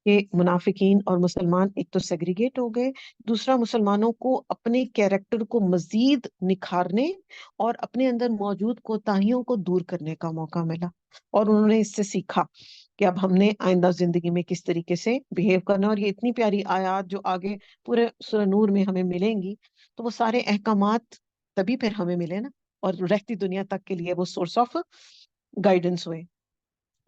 کہ منافقین اور مسلمان ایک تو سیگریگیٹ ہو گئے، دوسرا مسلمانوں کو اپنے کیریکٹر کو مزید نکھارنے اور اپنے اندر موجود کوتاہیوں کو دور کرنے کا موقع ملا. اور انہوں نے اس سے سیکھا کہ اب ہم نے آئندہ زندگی میں کس طریقے سے بیہیو کرنا. اور یہ اتنی پیاری آیات جو آگے پورے سورہ نور میں ہمیں ملیں گی، تو وہ سارے احکامات تبھی پھر ہمیں ملے نا، اور رہتی دنیا تک کے لیے وہ سورس آف گائیڈنس ہوئے.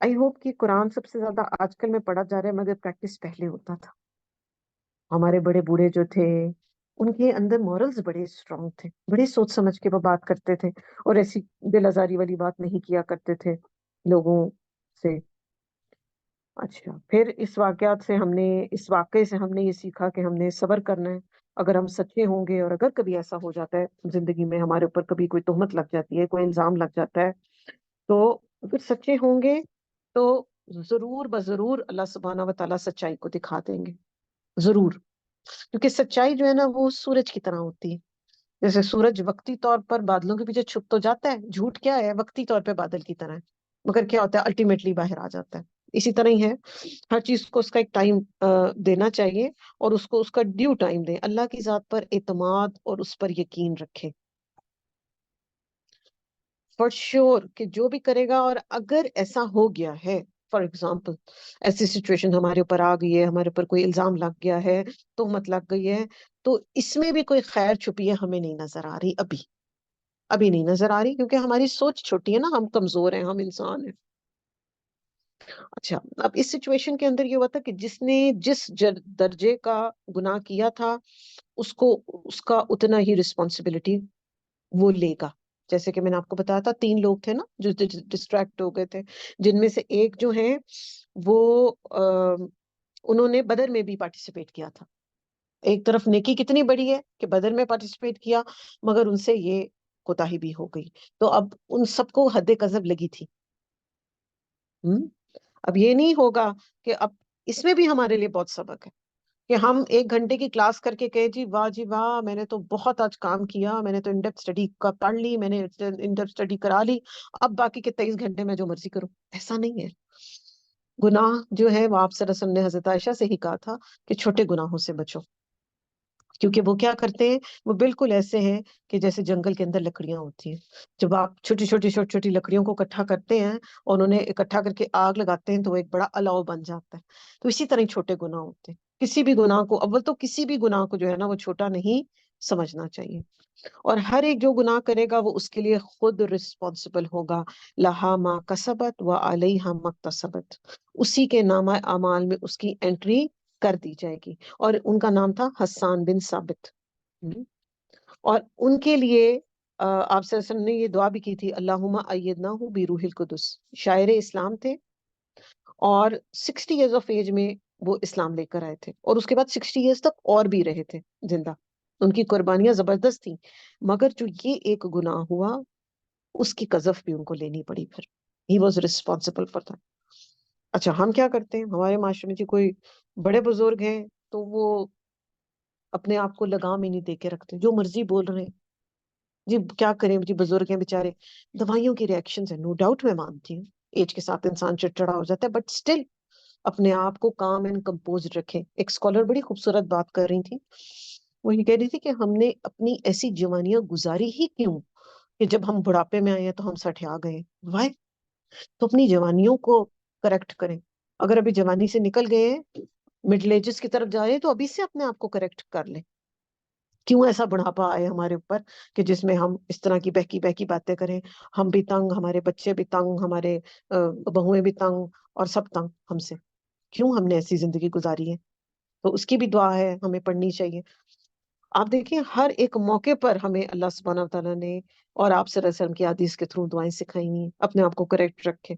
آئی ہوپ کہ قرآن سب سے زیادہ آج کل میں پڑھا جا رہا ہے، مگر پریکٹس پہلے ہوتا تھا. ہمارے بڑے بوڑھے جو تھے ان کے اندر مورلز بڑے اسٹرانگ تھے، بڑے سوچ سمجھ کے وہ بات کرتے تھے، اور ایسی دل آزاری والی بات نہیں کیا کرتے تھے لوگوں سے. اچھا، پھر اس واقعے سے ہم نے یہ سیکھا کہ ہم نے صبر کرنا ہے. اگر ہم سچے ہوں گے، اور اگر کبھی ایسا ہو جاتا ہے زندگی میں ہمارے اوپر کبھی کوئی تہمت لگ جاتی ہے، کوئی الزام لگ جاتا ہے، تو اگر سچے ہوں گے تو ضرور بضرور اللہ سبحانہ و تعالیٰ سچائی کو دکھا دیں گے، ضرور. کیونکہ سچائی جو ہے نا وہ سورج کی طرح ہوتی ہے. جیسے سورج وقتی طور پر بادلوں کے پیچھے چھپ تو جاتا ہے، جھوٹ کیا ہے، وقتی طور پہ بادل کی طرح ہے، مگر کیا ہوتا ہے الٹیمیٹلی باہر آ جاتا ہے. اسی طرح ہی ہے، ہر چیز کو اس کا ایک ٹائم دینا چاہیے، اور اس کو اس کا ڈیو ٹائم دیں. اللہ کی ذات پر اعتماد اور اس پر یقین رکھیں فار شیور کہ جو بھی کرے گا. اور اگر ایسا ہو گیا ہے، فار ایگزامپل ایسی سچویشن ہمارے اوپر آ گئی ہے، ہمارے اوپر کوئی الزام لگ گیا ہے، تہمت لگ گئی ہے، تو اس میں بھی کوئی خیر چھپی ہے ہمیں نہیں نظر آ رہی، ابھی نہیں نظر آ رہی، کیونکہ ہماری سوچ چھوٹی ہے نا، ہم کمزور ہیں، ہم انسان ہیں. اچھا، اب اس سچویشن کے اندر یہ ہوا تھا کہ جس نے جس درجے کا گناہ کیا تھا، اس کو اس کا اتنا ہی رسپانسبلٹی وہ لے گا. جیسے کہ میں نے آپ کو بتایا تھا 3 لوگ تھے نا جو ڈسٹریکٹ ہو گئے تھے، جن میں سے ایک جو ہے وہ انہوں نے بدر میں بھی پارٹیسپیٹ کیا تھا. ایک طرف نیکی کتنی بڑی ہے کہ بدر میں پارٹیسپیٹ کیا، مگر ان سے یہ کوتاہی بھی ہو گئی. تو اب ان سب کو حد قذف لگی تھی. اب یہ نہیں ہوگا کہ اب اس میں بھی ہمارے لیے بہت سبق ہے کہ ہم 1 گھنٹے کی کلاس کر کے کہے جی واہ میں نے تو بہت آج کام کیا، میں نے تو انڈیپتھ اسٹڈی کا پڑھ لی، میں نے انڈیپتھ اسٹڈی کرا لی، اب باقی کے 23 گھنٹے میں جو مرضی کروں. ایسا نہیں ہے. گناہ جو ہے وہ آپ صلی اللہ علیہ وسلم نے حضرت عائشہ سے ہی کہا تھا کہ چھوٹے گناہوں سے بچو، کیونکہ وہ کیا کرتے ہیں، وہ بالکل ایسے ہیں کہ جیسے جنگل کے اندر لکڑیاں ہوتی ہیں. جب آپ چھوٹی چھوٹی لکڑیوں کو اکٹھا کرتے ہیں اور انہیں اکٹھا کر کے آگ لگاتے ہیں تو وہ ایک بڑا الاؤ بن جاتا ہے. تو اسی طرح چھوٹے گناہ ہوتے ہیں. کسی بھی گناہ کو اول تو کسی بھی گناہ کو جو ہے نا وہ چھوٹا نہیں سمجھنا چاہیے. اور ہر ایک جو گناہ کرے گا وہ اس کے لیے خود رسپانسبل ہوگا. لہا ما کسبت و علیہا ما اکتسبت، اسی کے نامہ اعمال میں اس کی انٹری کر دی جائے گی. اور ان کا نام تھا حسان بن ثابت. اور ان کے لیے آپ صلی اللہ علیہ وسلم نے یہ دعا بھی کی تھی، اللہم ایدناہ بروح القدس. شاعر اسلام تھے، اور 60 ایئرز آف ایج میں وہ اسلام لے کر آئے تھے، اور اس کے بعد 60 ایئرز تک اور بھی رہے تھے زندہ. ان کی قربانیاں زبردست تھیں، مگر جو یہ ایک گناہ ہوا اس کی قذف بھی ان کو لینی پڑی. پھر he was responsible for that. اچھا، ہم کیا کرتے ہیں، ہمارے معاشرے میں جی کوئی بڑے بزرگ ہیں تو وہ اپنے آپ کو لگام ہی نہیں دے کے رکھتے، جو مرضی بول رہے ہیں. جی کیا کریں جی، بزرگ ہیں بیچارے، دوائیوں کی ریئیکشنز ہیں، نو ڈاؤٹ میں مانتی ہوں ایج کے ساتھ انسان چڑچڑا ہو جاتا ہے، بٹ اسٹل اپنے آپ کو کام اینڈ کمپوز رکھیں. ایک اسکالر بڑی خوبصورت بات کر رہی تھی، وہ یہ کہہ رہی تھی کہ ہم نے اپنی ایسی جوانیاں گزاری ہی کیوں کہ جب ہم بڑھاپے میں آئے ہیں تو ہم سٹھیا گئے. وائی؟ تو اپنی جوانیوں کو کریکٹ کریں. اگر ابھی جوانی سے نکل گئے ہیں، مڈل ایجز کی طرف جا رہے ہیں، تو ابھی سے اپنے آپ کو کریکٹ کر لیں. کیوں ایسا بڑھاپا آئے ہمارے اوپر کہ جس میں ہم اس طرح کی بہکی باتیں کریں، ہم بھی تنگ، ہمارے بچے بھی تنگ، ہمارے بہویں بھی تنگ، اور سب تنگ ہم سے. کیوں ہم نے ایسی زندگی گزاری ہے؟ تو اس کی بھی دعا ہے، ہمیں پڑھنی چاہیے. آپ دیکھیں ہر ایک موقع پر ہمیں اللہ سبحانہ و تعالیٰ نے اور آپ صلی اللہ علیہ وسلم کی حدیث کے تھرو دعائیں سکھائی ہیں، اپنے آپ کو کریکٹ رکھیں.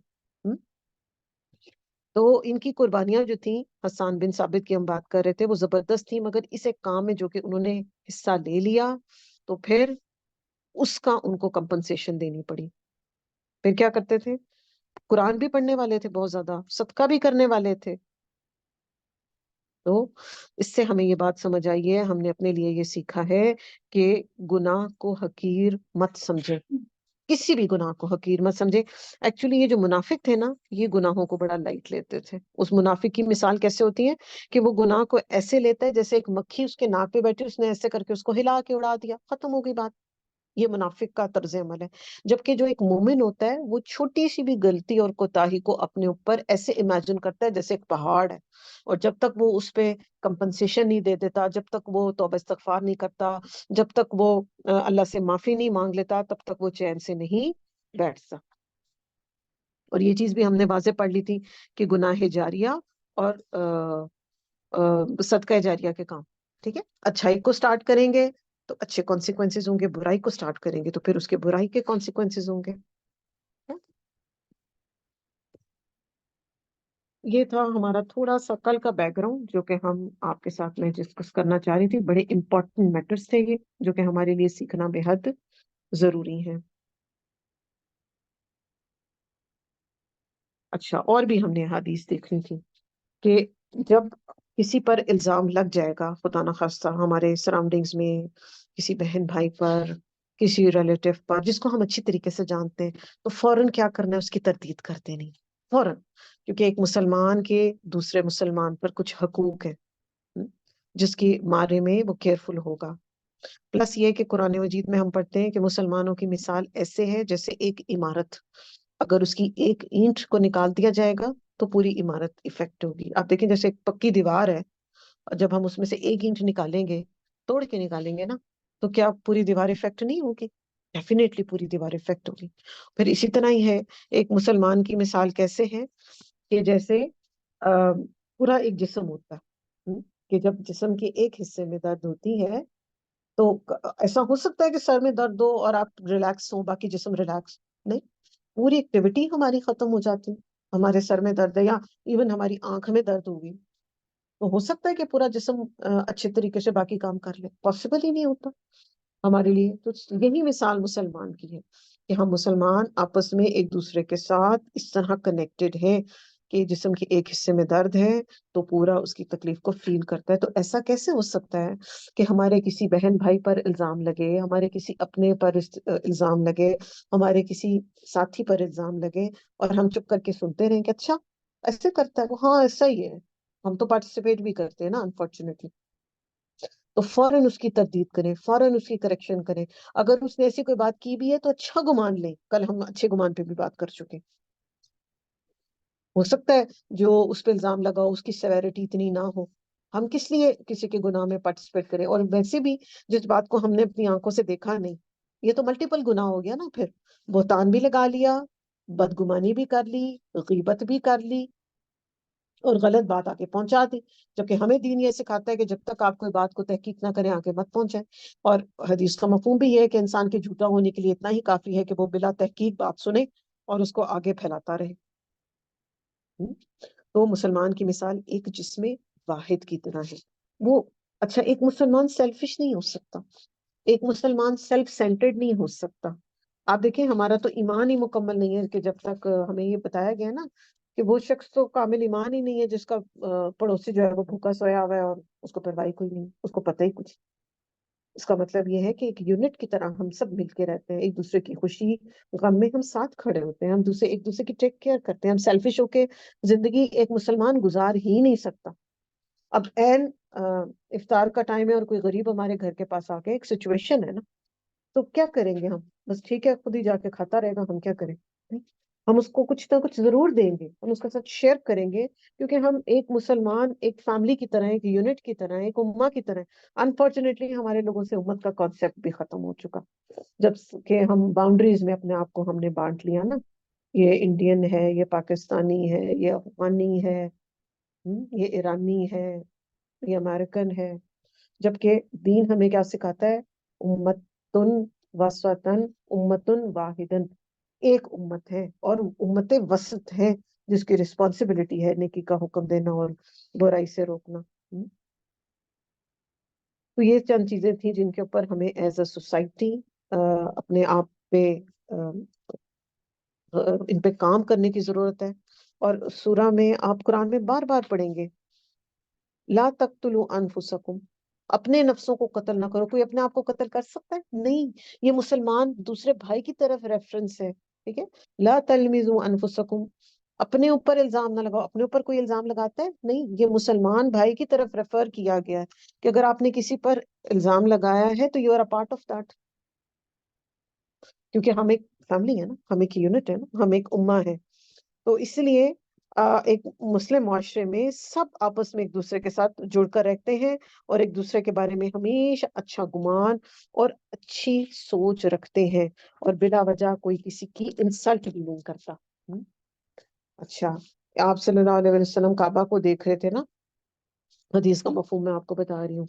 تو ان کی قربانیاں جو تھیں، حسان بن ثابت کی ہم بات کر رہے تھے، وہ زبردست تھیں، مگر اس ایک کام میں جو کہ انہوں نے حصہ لے لیا تو پھر اس کا ان کو کمپنسیشن دینی پڑی. پھر کیا کرتے تھے، قرآن بھی پڑھنے والے تھے، بہت زیادہ صدقہ بھی کرنے والے تھے. تو اس سے ہمیں یہ بات سمجھ آئی ہے، ہم نے اپنے لیے یہ سیکھا ہے کہ گناہ کو حقیر مت سمجھے، کسی بھی گناہ کو حقیر مت سمجھے. ایکچولی یہ جو منافق تھے نا، یہ گناہوں کو بڑا لائٹ لیتے تھے. اس منافق کی مثال کیسے ہوتی ہے کہ وہ گناہ کو ایسے لیتا ہے جیسے ایک مکھی اس کے ناک پہ بیٹھی، اس نے ایسے کر کے اس کو ہلا کے اڑا دیا، ختم ہو گئی بات. یہ منافق کا طرز عمل ہے. جبکہ جو ایک مومن ہوتا ہے وہ چھوٹی سی بھی غلطی اور کوتاہی کو اپنے اوپر ایسے امیجن کرتا ہے جیسے ایک پہاڑ ہے، اور جب تک وہ اس پہ کمپنسیشن نہیں دے دیتا، جب تک وہ توبہ استغفار نہیں کرتا، جب تک وہ اللہ سے معافی نہیں مانگ لیتا، تب تک وہ چین سے نہیں بیٹھتا. اور یہ چیز بھی ہم نے واضح پڑھ لی تھی کہ گناہ جاریہ اور صدقہ جاریہ کے کام، ٹھیک ہے، اچھائی کو سٹارٹ کریں گے تو اچھے کانسیکوینسز ہوں گے، برائی کو سٹارٹ کریں گے تو پھر اس کے برائی کے کانسیکوینسز ہوں گے. یہ تھا ہمارا تھوڑا سا کل کا بیک گراؤنڈ جو کہ ہم آپ کے ساتھ میں ڈسکس کرنا چاہ رہی تھی. بڑے امپورٹنٹ میٹرز تھے یہ جو کہ ہمارے لیے سیکھنا بے حد ضروری ہے. اچھا، اور بھی ہم نے حدیث دیکھنی تھی کہ جب کسی پر الزام لگ جائے گا، خدا نخواستہ ہمارے سراؤنڈنگز میں کسی بہن بھائی پر، کسی ریلیٹو پر جس کو ہم اچھی طریقے سے جانتے ہیں، تو فوراً کیا کرنا ہے، اس کی تردید کر دینی فوراً. کیونکہ ایک مسلمان کے دوسرے مسلمان پر کچھ حقوق ہیں جس کی بارے میں وہ کیئرفل ہوگا. پلس یہ کہ قرآن مجید میں ہم پڑھتے ہیں کہ مسلمانوں کی مثال ایسے ہے جیسے ایک عمارت، اگر اس کی ایک اینٹ کو نکال دیا جائے گا تو پوری عمارت افیکٹ ہوگی. آپ دیکھیں جیسے ایک پکی دیوار ہے، اور جب ہم اس میں سے ایک اینٹ نکالیں گے، توڑ کے نکالیں گے نا، تو کیا پوری دیوار افیکٹ نہیں ہوگی؟ ڈیفینیٹلی پوری دیوار افیکٹ ہوگی. پھر اسی طرح ہی ہے، ایک مسلمان کی مثال کیسے ہے کہ جیسے پورا ایک جسم ہوتا ہے، کہ جب جسم کے ایک حصے میں درد ہوتی ہے تو ایسا ہو سکتا ہے کہ سر میں درد ہو اور آپ ریلیکس ہو، باقی جسم ریلیکس نہیں، پوری ایکٹیویٹی ہماری ختم ہو جاتی. ہمارے سر میں درد ہے یا ایون ہماری آنکھ میں درد ہوگی تو ہو سکتا ہے کہ پورا جسم اچھے طریقے سے باقی کام کر لے؟ پاسبل ہی نہیں ہوتا ہمارے لیے. تو یہی مثال مسلمان کی ہے کہ ہم مسلمان آپس میں ایک دوسرے کے ساتھ اس طرح کنیکٹڈ ہیں کہ جسم کے ایک حصے میں درد ہے تو پورا اس کی تکلیف کو فیل کرتا ہے. تو ایسا کیسے ہو سکتا ہے کہ ہمارے کسی بہن بھائی پر الزام لگے، ہمارے کسی اپنے پر الزام لگے، ہمارے کسی ساتھی پر الزام لگے اور ہم چپ کر کے سنتے رہیں کہ اچھا ایسے کرتا ہے وہ، ہاں ایسا ہی ہے، ہم تو پارٹیسپیٹ بھی کرتے ہیں نا انفارچونیٹلی. تو فوراً اس کی تردید کریں، فوراً اس کی کریکشن کریں. اگر اس نے ایسی کوئی بات کی بھی ہے تو اچھا گمان لیں. کل ہم اچھے گمان پہ بھی بات کر چکے. ہو سکتا ہے جو اس پہ الزام لگا اس کی سیویرٹی اتنی نہ ہو، ہم کس لیے کسی کے گناہ میں پارٹیسپیٹ کریں؟ اور ویسے بھی جس بات کو ہم نے اپنی آنکھوں سے دیکھا نہیں، یہ تو ملٹیپل گناہ ہو گیا نا. پھر بہتان بھی لگا لیا، بدگمانی بھی کر لی، غیبت بھی کر لی اور غلط بات آگے پہنچا دی. جبکہ ہمیں دین یہ سکھاتا ہے کہ جب تک آپ کوئی بات کو تحقیق نہ کریں آگے مت پہنچائیں. اور حدیث کا مفہوم بھی یہ ہے کہ انسان کے جھوٹا ہونے کے لیے اتنا ہی کافی ہے کہ وہ بلا تحقیق بات سنے اور اس کو آگے پھیلاتا رہے. تو مسلمان کی مثال ایک جسم واحد کی طرح ہے. وہ اچھا، ایک مسلمان سیلفش نہیں ہو سکتا، ایک مسلمان سیلف سینٹرڈ نہیں ہو سکتا. آپ دیکھیں ہمارا تو ایمان ہی مکمل نہیں ہے کہ جب تک ہمیں یہ بتایا گیا نا کہ وہ شخص تو کامل ایمان ہی نہیں ہے جس کا پڑوسی جو ہے وہ بھوکا سویا ہوا ہے اور اس کو پرواہی کوئی نہیں، اس کو پتہ ہی کچھ. اس کا مطلب یہ ہے کہ ایک یونٹ کی طرح ہم سب مل کے رہتے ہیں، ایک دوسرے کی خوشی غم میں ہم ساتھ کھڑے ہوتے ہیں، ہم ایک دوسرے کی ٹیک کیئر کرتے ہیں. ہم سیلفش ہو کے زندگی ایک مسلمان گزار ہی نہیں سکتا. اب این افطار کا ٹائم ہے اور کوئی غریب ہمارے گھر کے پاس آ کے، ایک سچویشن ہے نا، تو کیا کریں گے ہم؟ بس ٹھیک ہے خود ہی جا کے کھاتا رہے گا، ہم کیا کریں؟ ہم اس کو کچھ نہ کچھ ضرور دیں گے، ہم اس کے ساتھ شیئر کریں گے، کیونکہ ہم ایک مسلمان ایک فیملی کی طرح، ایک یونٹ کی طرح، ایک امہ کی طرح. انفارچونیٹلی ہمارے لوگوں سے امت کا کانسیپٹ بھی ختم ہو چکا، جب کہ ہم باؤنڈریز میں اپنے آپ کو ہم نے بانٹ لیا نا. یہ انڈین ہے، یہ پاکستانی ہے، یہ افغانی ہے، یہ ایرانی ہے، یہ امریکن ہے. جبکہ دین ہمیں کیا سکھاتا ہے؟ امتن وسطن، امتن واحدن، ایک امت ہے اور امت وسط ہے جس کی رسپانسبلٹی ہے نیکی کا حکم دینا اور برائی سے روکنا. تو یہ چند چیزیں تھیں جن کے اوپر ہمیں ایز اے سوسائٹی اپنے آپ پہ ان پہ کام کرنے کی ضرورت ہے. اور سورہ میں آپ قرآن میں بار بار پڑھیں گے لا تقتلوا انفسکم، اپنے نفسوں کو قتل نہ کرو. کوئی اپنے آپ کو قتل کر سکتا ہے؟ نہیں. یہ مسلمان دوسرے بھائی کی طرف ریفرنس ہے، ٹھیک ہے. لا تلمزوا انفسکم، اپنے اوپر الزام نہ لگاؤ. اپنے اوپر کوئی الزام لگاتا ہے؟ نہیں. یہ مسلمان بھائی کی طرف ریفر کیا گیا ہے کہ اگر آپ نے کسی پر الزام لگایا ہے تو you are a part of that. کیونکہ ہم ایک فیملی ہے نا، ہم ایک یونٹ ہے نا، ہم ایک امہ ہے. تو اس لیے ایک مسلم معاشرے میں سب آپس میں ایک دوسرے کے ساتھ جڑ کر رہتے ہیں اور ایک دوسرے کے بارے میں ہمیشہ اچھا گمان اور اچھی سوچ رکھتے ہیں، اور بلا وجہ کوئی کسی کی انسلٹ بھی نہیں کرتا. اچھا، آپ صلی اللہ علیہ وسلم کعبہ کو دیکھ رہے تھے نا، حدیث کا مفہوم میں آپ کو بتا رہی ہوں،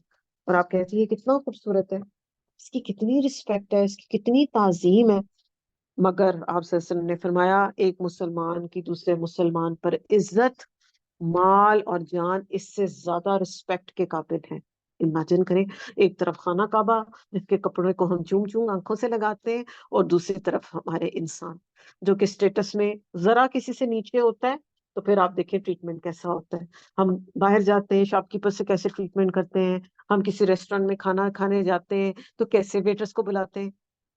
اور آپ کہتی ہے کتنا خوبصورت ہے، اس کی کتنی رسپیکٹ ہے، اس کی کتنی تعظیم ہے، مگر آپ صلی اللہ علیہ وسلم نے فرمایا ایک مسلمان کی دوسرے مسلمان پر عزت، مال اور جان اس سے زیادہ رسپیکٹ کے قابل ہیں۔ امیجن کریں، ایک طرف خانہ کعبہ جس کے کپڑے کو ہم چوم چوم آنکھوں سے لگاتے ہیں، اور دوسری طرف ہمارے انسان جو کہ اسٹیٹس میں ذرا کسی سے نیچے ہوتا ہے، تو پھر آپ دیکھیں ٹریٹمنٹ کیسا ہوتا ہے۔ ہم باہر جاتے ہیں، شاپ کیپر سے کیسے ٹریٹمنٹ کرتے ہیں، ہم کسی ریسٹورینٹ میں کھانا کھانے جاتے ہیں تو کیسے ویٹرس کو بلاتے ہیں۔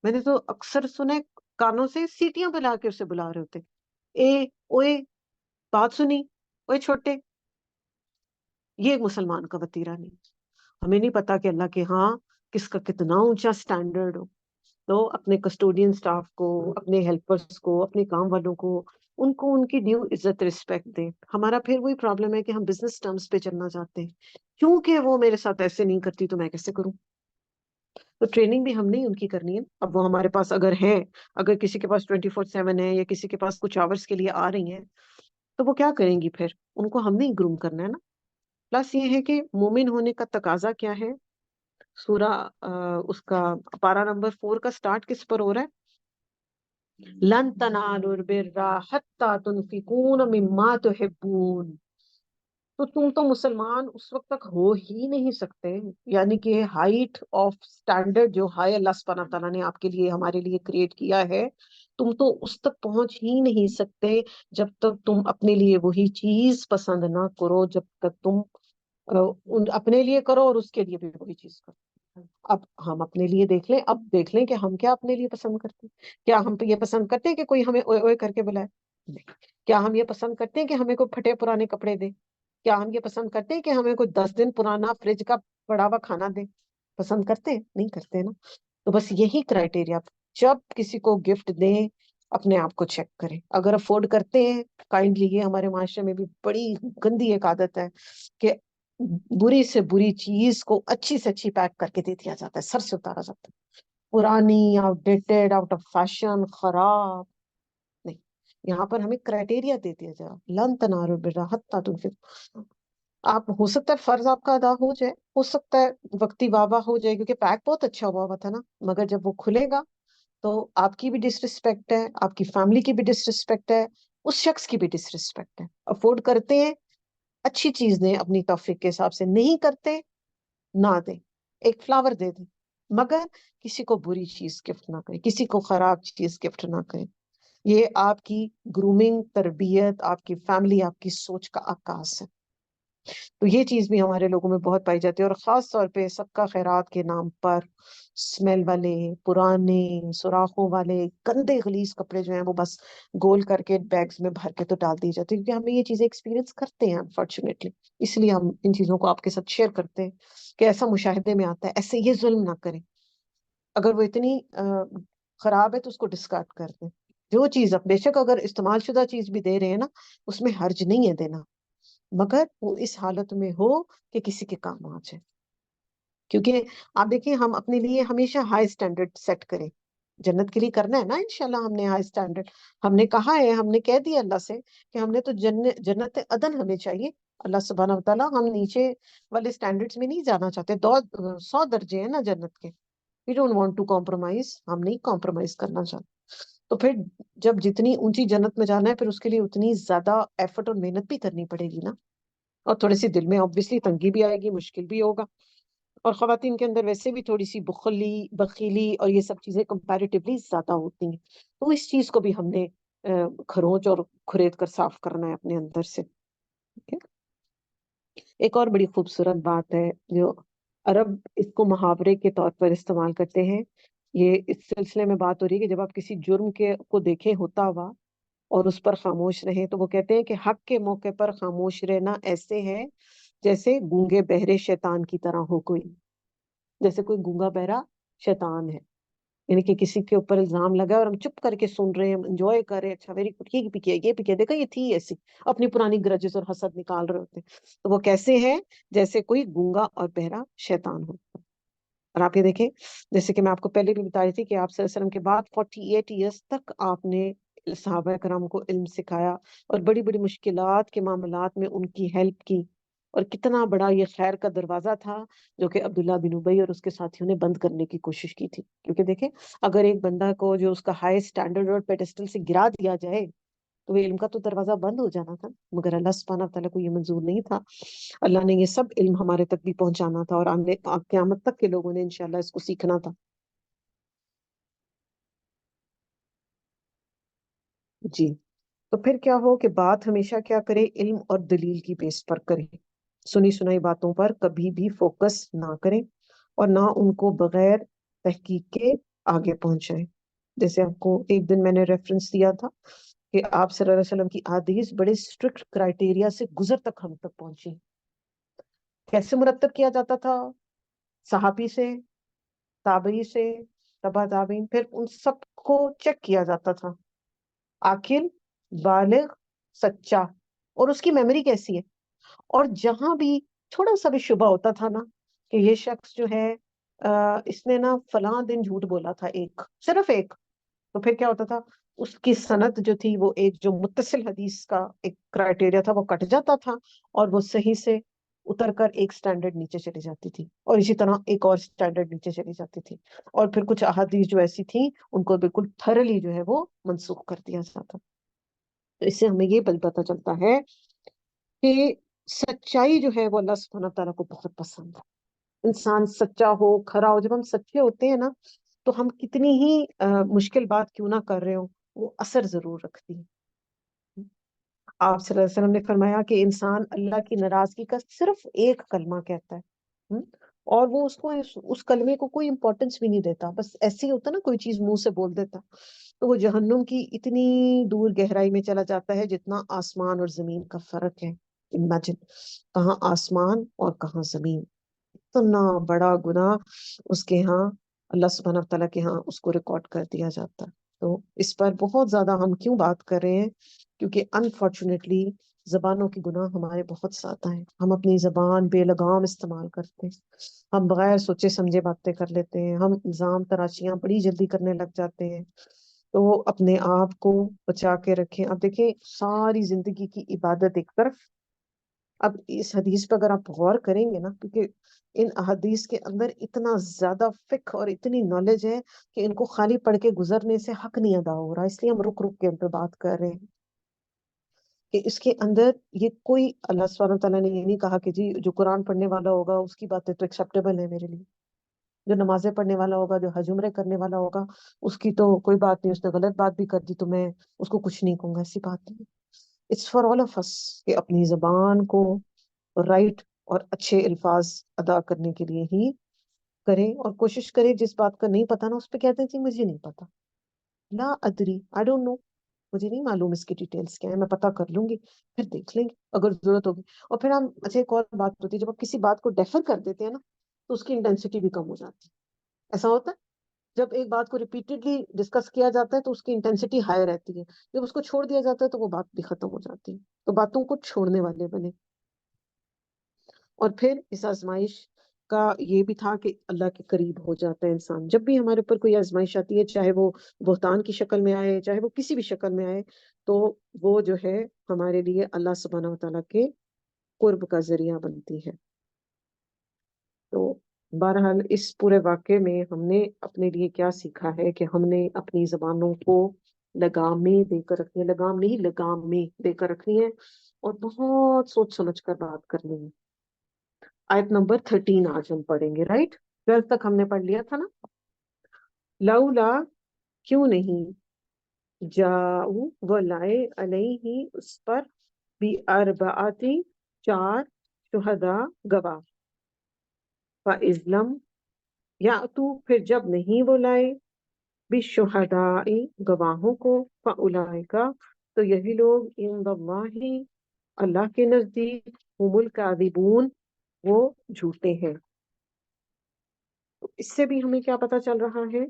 میں نے تو اکثر سنا ہے کانوں سے سیٹیاں بلا کے اسے بلا رہے ہوتے، اے اوئے، بات سنی، اوئے چھوٹے۔ یہ ایک مسلمان کا وتیرہ نہیں۔ ہمیں نہیں پتا کہ اللہ کے ہاں کس کا کتنا اونچا سٹینڈرڈ ہو۔ تو اپنے کسٹوڈین سٹاف کو، اپنے ہیلپرز کو، اپنے کام والوں کو ان کی ڈیو عزت رسپیکٹ دیں۔ ہمارا پھر وہی پرابلم ہے کہ ہم بزنس ٹرمز پہ چلنا چاہتے ہیں، کیونکہ وہ میرے ساتھ ایسے نہیں کرتی تو میں کیسے کروں؟ تو ٹریننگ بھی ہم نے ان کی کرنی ہے۔ اب وہ ہمارے پاس اگر ہے، اگر کسی کے پاس 24/7 ہے یا کسی کے پاس کچھ آورس کے لیے آ رہی ہیں، تو وہ کیا کریں گی پھر؟ ان کو ہم نے گروم کرنا ہے نا۔ پلس یہ ہے کہ مومن ہونے کا تقاضا کیا ہے؟ سورہ اس کا پارہ نمبر 4 کا سٹارٹ کس پر ہو رہا ہے؟ لن تنالوا البر حتی تنفقون مما تحبون۔ تو تم تو مسلمان اس وقت تک ہو ہی نہیں سکتے، یعنی کہ ہائٹ آف سٹینڈرڈ جو ہائی اللہ سبحانہ تعالیٰ نے آپ کے لیے ہمارے لیے کریٹ کیا ہے، تم تو اس تک پہنچ ہی نہیں سکتے جب تک تم اپنے لیے وہی چیز پسند نہ کرو، جب تک تم اپنے لیے کرو اور اس کے لیے بھی وہی چیز کرو۔ اب ہم اپنے لیے دیکھ لیں کہ ہم کیا اپنے لیے پسند کرتے ہیں۔ کیا ہم یہ پسند کرتے ہیں کہ کوئی ہمیں اوئے اوئے کر کے بلائے؟ نہیں۔ کیا ہم یہ پسند کرتے ہیں کہ ہمیں کوئی پھٹے پرانے کپڑے دے؟ کیا ہم یہ پسند کرتے ہیں کہ ہمیں کوئی 10 دن پرانا فریج کا پڑا ہوا کھانا دے؟ پسند کرتے ہیں؟ نہیں کرتے نا۔ تو بس یہی کرائٹیریا، جب کسی کو گفٹ دیں اپنے آپ کو چیک کریں۔ اگر افورڈ کرتے ہیں، کائنڈلی، یہ ہمارے معاشرے میں بھی بڑی گندی ایک عادت ہے کہ بری سے بری چیز کو اچھی سے اچھی پیک کر کے دے دیا جاتا ہے، سر سے اتارا جاتا ہے، پرانی، out dated, out of fashion, خراب۔ نہیں، یہاں پر ہمیں کرائٹیریا دے دیا جائے، لن تنالوا البر حتی تنفقوا۔ آپ ہو سکتا ہے فرض آپ کا ادا ہو جائے، ہو سکتا ہے وقتی واہ واہ ہو جائے کیونکہ پیک بہت اچھا ہوا تھا نا، مگر جب وہ کھلے گا تو آپ کی بھی ڈسرسپیکٹ ہے، آپ کی فیملی کی بھی ڈسرسپیکٹ ہے، اس شخص کی بھی ڈسرسپیکٹ ہے۔ افورڈ کرتے ہیں اچھی چیز دیں اپنی توفیق کے حساب سے، نہیں کرتے نہ دیں، ایک فلاور دے دیں، مگر کسی کو بری چیز گفٹ نہ کریں، کسی کو خراب چیز گفٹ نہ کریں۔ یہ آپ کی گرومنگ، تربیت، آپ کی فیملی، آپ کی سوچ کا عکاس ہے۔ تو یہ چیز بھی ہمارے لوگوں میں بہت پائی جاتی ہے، اور خاص طور پہ صدقہ خیرات کے نام پر اسمیل والے، پرانے سوراخوں والے گندے غلیظ کپڑے جو ہیں وہ بس گول کر کے بیگز میں بھر کے تو ڈال دی جاتی ہے، کیونکہ ہمیں یہ چیزیں ایکسپیرینس کرتے ہیں انفارچونیٹلی، اس لیے ہم ان چیزوں کو آپ کے ساتھ شیئر کرتے ہیں کہ ایسا مشاہدے میں آتا ہے، ایسے یہ ظلم نہ کریں۔ اگر وہ اتنی خراب ہے تو اس کو ڈسکارڈ کر دیں۔ جو چیز اب بے شک اگر استعمال شدہ چیز بھی دے رہے ہیں نا، اس میں حرج نہیں ہے دینا، مگر وہ اس حالت میں ہو کہ کسی کے کام آ جائے۔ کیونکہ آپ دیکھیں، ہم اپنے لیے ہمیشہ ہائی سٹینڈرڈ سیٹ کریں، جنت کے لیے کرنا ہے نا انشاءاللہ ہم نے ہائی سٹینڈرڈ، ہم نے کہا ہے، ہم نے کہہ دیا اللہ سے کہ ہم نے تو جنت عدن ہمیں چاہیے۔ اللہ سبحانہ وتعالیٰ، ہم نیچے والے سٹینڈرڈز میں نہیں جانا چاہتے، 100 درجے ہیں نا جنت کے، we don't want to compromise, ہم نہیں کمپرومائز کرنا چاہتے۔ تو پھر جب جتنی اونچی جنت میں جانا ہے، پھر اس کے لیے اتنی زیادہ ایفرٹ اور محنت بھی کرنی پڑے گی نا، اور تھوڑی سی دل میں obviously تنگی بھی آئے گی، مشکل بھی ہوگا، اور خواتین کے اندر ویسے بھی تھوڑی سی بخیلی اور یہ سب چیزیں کمپیریٹیولی زیادہ ہوتی ہیں، تو اس چیز کو بھی ہم نے کھروچ اور کھرید کر صاف کرنا ہے اپنے اندر سے۔ ٹھیک ہے؟ ایک اور بڑی خوبصورت بات ہے جو عرب اس کو محاورے کے طور پر استعمال کرتے ہیں، یہ اس سلسلے میں بات ہو رہی ہے کہ جب آپ کسی جرم کو دیکھیں ہوتا ہوا اور اس پر خاموش رہیں، تو وہ کہتے ہیں کہ حق کے موقع پر خاموش رہنا ایسے ہے جیسے گونگے بہرے شیطان کی طرح ہو کوئی، جیسے کوئی گونگا بہرا شیطان ہے، یعنی کہ کسی کے اوپر الزام لگا اور ہم چپ کر کے سن رہے ہیں، ہم انجوائے کر رہے ہیں، اچھا ویری گڈ، یہ بھی کیا، یہ بھی کیا، دیکھا یہ تھی ایسی، اپنی پرانی گرجز اور حسد نکال رہے ہوتے ہیں۔ تو وہ کیسے ہیں؟ جیسے کوئی گونگا اور بہرا شیطان ہو۔ اور آپ یہ دیکھیں، جیسے کہ میں آپ کو پہلے بھی بتا رہی تھی کہ آپ صلی اللہ علیہ وسلم کے بعد 48 ایئرس تک آپ نے صحابہ کرام کو علم سکھایا اور بڑی بڑی مشکلات کے معاملات میں ان کی ہیلپ کی. اور کتنا بڑا یہ خیر کا دروازہ تھا جو کہ عبداللہ بن ابی اور اس کے ساتھیوں نے بند کرنے کی کوشش کی تھی. کیونکہ دیکھیں، اگر ایک بندہ کو جو اس کا ہائی اسٹینڈرڈ اور پیڈسٹل سے گرا دیا جائے تو وہ علم کا تو دروازہ بند ہو جانا تھا. مگر اللہ سبحانہ تعالیٰ کو یہ منظور نہیں تھا. اللہ نے یہ سب علم ہمارے تک بھی پہنچانا تھا اور آنے قیامت تک کے لوگوں نے انشاءاللہ اس کو سیکھنا تھا. جی. تو پھر کیا ہو کہ بات ہمیشہ کیا کرے، علم اور دلیل کی بیس پر کرے. سنی سنائی باتوں پر کبھی بھی فوکس نہ کریں اور نہ ان کو بغیر تحقیق کے آگے پہنچائیں. جیسے آپ کو ایک دن میں نے ریفرنس دیا تھا کہ آپ صلی اللہ علیہ وسلم کی احادیث بڑے اسٹرکٹ کرائٹیریا سے گزر تک ہم تک پہنچی. کیسے مرتب کیا جاتا تھا؟ صحابی سے، تابعی سے، تبع تابعین، پھر ان سب کو چیک کیا جاتا تھا. عاقل، بالغ، سچا، اور اس کی میموری کیسی ہے. اور جہاں بھی تھوڑا سا بھی شبہ ہوتا تھا نا کہ یہ شخص جو ہے اس نے نا فلاں دن جھوٹ بولا تھا، ایک صرف ایک، تو پھر کیا ہوتا تھا، اس کی سند جو تھی وہ ایک جو متصل حدیث کا ایک کرائٹیریا تھا وہ کٹ جاتا تھا اور وہ صحیح سے اتر کر ایک سٹینڈرڈ نیچے چلی جاتی تھی اور اسی طرح ایک اور سٹینڈرڈ نیچے چلی جاتی تھی. اور پھر کچھ احادیث جو ایسی تھیں ان کو بالکل تھرلی جو ہے وہ منسوخ کر دیا جاتا. تو اس سے ہمیں یہ پتہ چلتا ہے کہ سچائی جو ہے وہ اللہ سبحانہ تعالیٰ کو بہت پسند ہے. انسان سچا ہو، کھرا ہو. جب ہم سچے ہوتے ہیں نا تو ہم کتنی ہی مشکل بات کیوں نہ کر رہے ہو وہ اثر ضرور رکھتی ہے. آپ صلی اللہ علیہ وسلم نے فرمایا کہ انسان اللہ کی ناراضگی کا صرف ایک کلمہ کہتا ہے اور وہ اس کو اس کلمے کو کوئی امپورٹنس بھی نہیں دیتا، بس ایسے ہی ہوتا نا کوئی چیز منہ سے بول دیتا، تو وہ جہنم کی اتنی دور گہرائی میں چلا جاتا ہے جتنا آسمان اور زمین کا فرق ہے. امیجن، کہاں آسمان اور کہاں زمین. اتنا بڑا گناہ اس کے ہاں، اللہ سبحانہ تعالیٰ کے ہاں اس کو ریکارڈ کر دیا جاتا ہے. تو اس پر بہت زیادہ ہم کیوں بات کر رہے ہیں؟ کیونکہ انفارچونیٹلی زبانوں کی گناہ ہمارے بہت زیادہ ہیں. ہم اپنی زبان بے لگام استعمال کرتے ہیں، ہم بغیر سوچے سمجھے باتیں کر لیتے ہیں، ہم الزام تراشیاں بڑی جلدی کرنے لگ جاتے ہیں. تو اپنے آپ کو بچا کے رکھیں. اب دیکھیں، ساری زندگی کی عبادت ایک طرف، اب اس حدیث پہ اگر آپ غور کریں گے نا، کیونکہ ان احادیث کے اندر اتنا زیادہ فقہ اور اتنی نالج ہے کہ ان کو خالی پڑھ کے گزرنے سے حق نہیں ادا ہو رہا، اس لیے ہم رک رک کے ان پہ بات کر رہے ہیں کہ اس کے اندر یہ کوئی، اللہ سبحانہ تعالیٰ نے یہ نہیں کہا کہ جی جو قرآن پڑھنے والا ہوگا اس کی باتیں تو ایکسیپٹیبل ہے میرے لیے، جو نمازیں پڑھنے والا ہوگا، جو حج عمرے کرنے والا ہوگا اس کی تو کوئی بات نہیں، اس نے غلط بات بھی کر دی تو میں اس کو کچھ نہیں کہوں گا. ایسی بات نہیں. اٹس فار آل آف اس کہ اپنی زبان کو رائٹ اور اچھے الفاظ ادا کرنے کے لیے ہی کریں اور کوشش کریں. جس بات کا نہیں پتا نا اس پہ کہتے ہیں جی مجھے نہیں پتا، لا ادری، آئی ڈونٹ نو، مجھے نہیں معلوم اس کی ڈیٹیلز کیا ہے، میں پتا کر لوں گی، پھر دیکھ لیں گے اگر ضرورت ہوگی. اور پھر ہم اچھا ایک اور بات ہوتی ہے، جب آپ کسی بات کو ڈیفر کر دیتے ہیں نا تو اس کی انٹینسٹی بھی کم ہو جاتی ہے. ایسا ہوتا ہے جب ایک بات کو ریپیٹڈلی ڈسکس کیا جاتا ہے تو اس کی انٹینسٹی ہائی رہتی ہے، جب اس کو چھوڑ دیا جاتا ہے تو وہ بات بھی ختم ہو جاتی ہے. تو باتوں کو چھوڑنے والے بنے. اور پھر اس آزمائش کا یہ بھی تھا کہ اللہ کے قریب ہو جاتا ہے انسان. جب بھی ہمارے اوپر کوئی آزمائش آتی ہے، چاہے وہ بہتان کی شکل میں آئے، چاہے وہ کسی بھی شکل میں آئے، تو وہ جو ہے ہمارے لیے اللہ سبحانہ و تعالیٰ کے قرب کا ذریعہ بنتی ہے. تو بہرحال اس پورے واقعے میں ہم نے اپنے لیے کیا سیکھا ہے کہ ہم نے اپنی زبانوں کو لگام میں دے کر رکھنی ہے، لگام نہیں لگام میں دے کر رکھنی ہے اور بہت سوچ سمجھ کر بات کرنی ہے. آیت نمبر 13 آج ہم پڑھیں گے، رائٹ؟ 12 تک ہم نے پڑھ لیا تھا نا. لولا، کیوں نہیں، جاؤ وہ لائے، علیہ اس پر، بھی اربعاتی، 4 شہداء گواہ، فَإِذْ یا تو پھر جب نہیں وہ لائے، بھی شہداء گواہوں کو، فَأُولَئِکَ تو یہی لوگ، عند اللہ اللہ کے نزدیک، ہم الکاذبون وہ جھوٹے ہیں. تو اس سے بھی ہمیں کیا پتا چل رہا ہے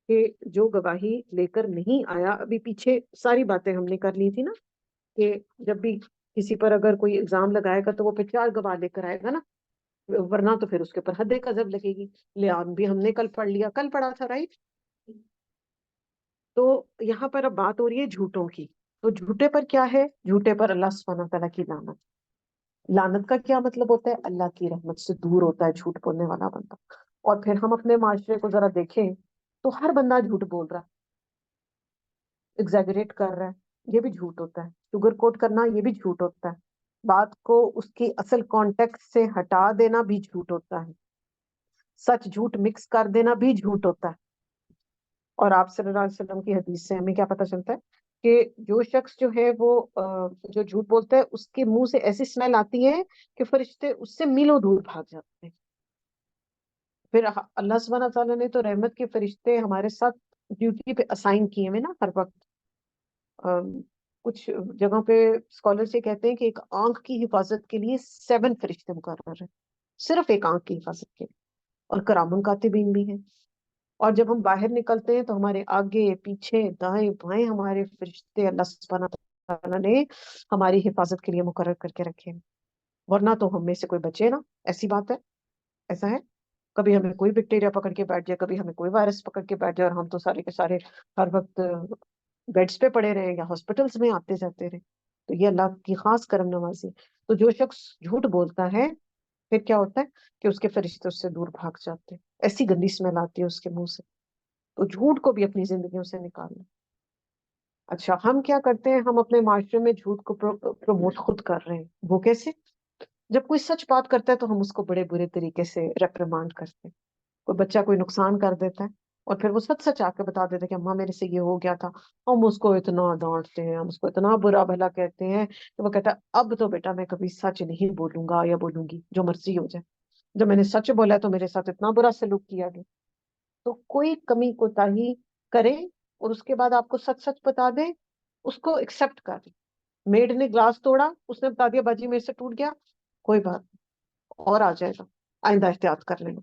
کہ جو گواہی لے کر نہیں آیا، ابھی پیچھے ساری باتیں ہم نے کر لی تھی نا کہ جب بھی کسی پر اگر کوئی الزام لگائے گا تو وہ پھر 4 گواہ لے کر آئے گا نا، ورنہ تو پھر اس کے اوپر حد قذف لگے گی. لیان بھی ہم نے کل پڑھ لیا، کل پڑھا تھا، رائٹ؟ تو یہاں پر اب بات ہو رہی ہے جھوٹوں کی. تو جھوٹے پر کیا ہے؟ جھوٹے پر اللہ سبحانہ تعالیٰ کی لعنت. لعنت کا کیا مطلب ہوتا ہے؟ اللہ کی رحمت سے دور ہوتا ہے جھوٹ بولنے والا بندہ. اور پھر ہم اپنے معاشرے کو ذرا دیکھیں تو ہر بندہ جھوٹ بول رہا ہے، ایگزیگریٹ کر رہا ہے، یہ بھی جھوٹ ہوتا ہے. شوگر کوٹ کرنا یہ بھی جھوٹ ہوتا ہے. بات کو اس کی اصل کانٹیکسٹ سے ہٹا دینا بھی جھوٹ ہوتا ہے. سچ جھوٹ مکس کر دینا بھی جھوٹ ہوتا ہے. اور آپ صلی اللہ علیہ وسلم کی حدیث سے ہمیں کیا پتہ چلتا ہے کہ جو شخص جو ہے وہ جو جھوٹ بولتا ہے اس کے منہ سے ایسی اسمیل آتی ہے کہ فرشتے اس سے میلوں دور بھاگ جاتے ہیں. پھر اللہ سبحانہ تعالیٰ نے تو رحمت کے فرشتے ہمارے ساتھ ڈیوٹی پہ اسائن کیے ہوئے نا ہر وقت. کچھ جگہوں پہ اسکالرس یہ کہتے ہیں کہ ایک آنکھ کی حفاظت کے لیے 7 فرشتے مقرر ہیں، صرف ایک آنکھ کی حفاظت کے لیے. اور کرام کاتبین بھی ہیں. اور جب ہم باہر نکلتے ہیں تو ہمارے آگے پیچھے دائیں بائیں ہمارے فرشتے اللہ سبحانہ تعالیٰ نے ہماری حفاظت کے لیے مقرر کر کے رکھے ہیں. ورنہ تو ہم میں سے کوئی بچے نا. ایسی بات ہے؟ ایسا ہے؟ کبھی ہمیں کوئی بیکٹیریا پکڑ کے بیٹھ جائے، کبھی ہمیں کوئی وائرس پکڑ کے بیٹھ جائے، اور ہم تو سارے کے سارے ہر وقت بیڈس پہ پڑے رہے یا ہاسپٹلس میں آتے جاتے رہے. تو یہ اللہ کی خاص کرم نوازی. تو جو شخص جھوٹ بولتا ہے پھر کیا ہوتا ہے کہ اس کے فرشتے اس سے دور بھاگ جاتے ہیں. ایسی گندی اسمیل آتی ہے اس کے منہ سے. تو جھوٹ کو بھی اپنی زندگیوں سے نکالنا. اچھا ہم کیا کرتے ہیں؟ ہم اپنے معاشرے میں جھوٹ کو پروموٹ خود کر رہے ہیں. وہ کیسے؟ جب کوئی سچ بات کرتا ہے تو ہم اس کو بڑے برے طریقے سے ریپریمانڈ کرتے ہیں. کوئی بچہ کوئی نقصان کر دیتا ہے اور پھر وہ سچ سچ آ کے بتا دیتا ہے کہ اماں میرے سے یہ ہو گیا تھا. ہم اس کو اتنا ڈانٹتے ہیں، ہم اس کو اتنا برا بھلا کہتے ہیں کہ وہ کہتا ہے اب تو بیٹا میں کبھی سچ نہیں بولوں گا یا بولوں گی، جو مرضی ہو جائے. جب میں نے سچ بولا ہے تو میرے ساتھ اتنا برا سلوک کیا گیا. تو کوئی کمی کوتاہی کرے اور اس کے بعد آپ کو سچ سچ بتا دے، اس کو ایکسپٹ کر لیں. میڈ نے گلاس توڑا، اس نے بتا دیا باجی میرے سے ٹوٹ گیا، کوئی بات نہیں، اور آ جائے گا، آئندہ احتیاط کر لینا.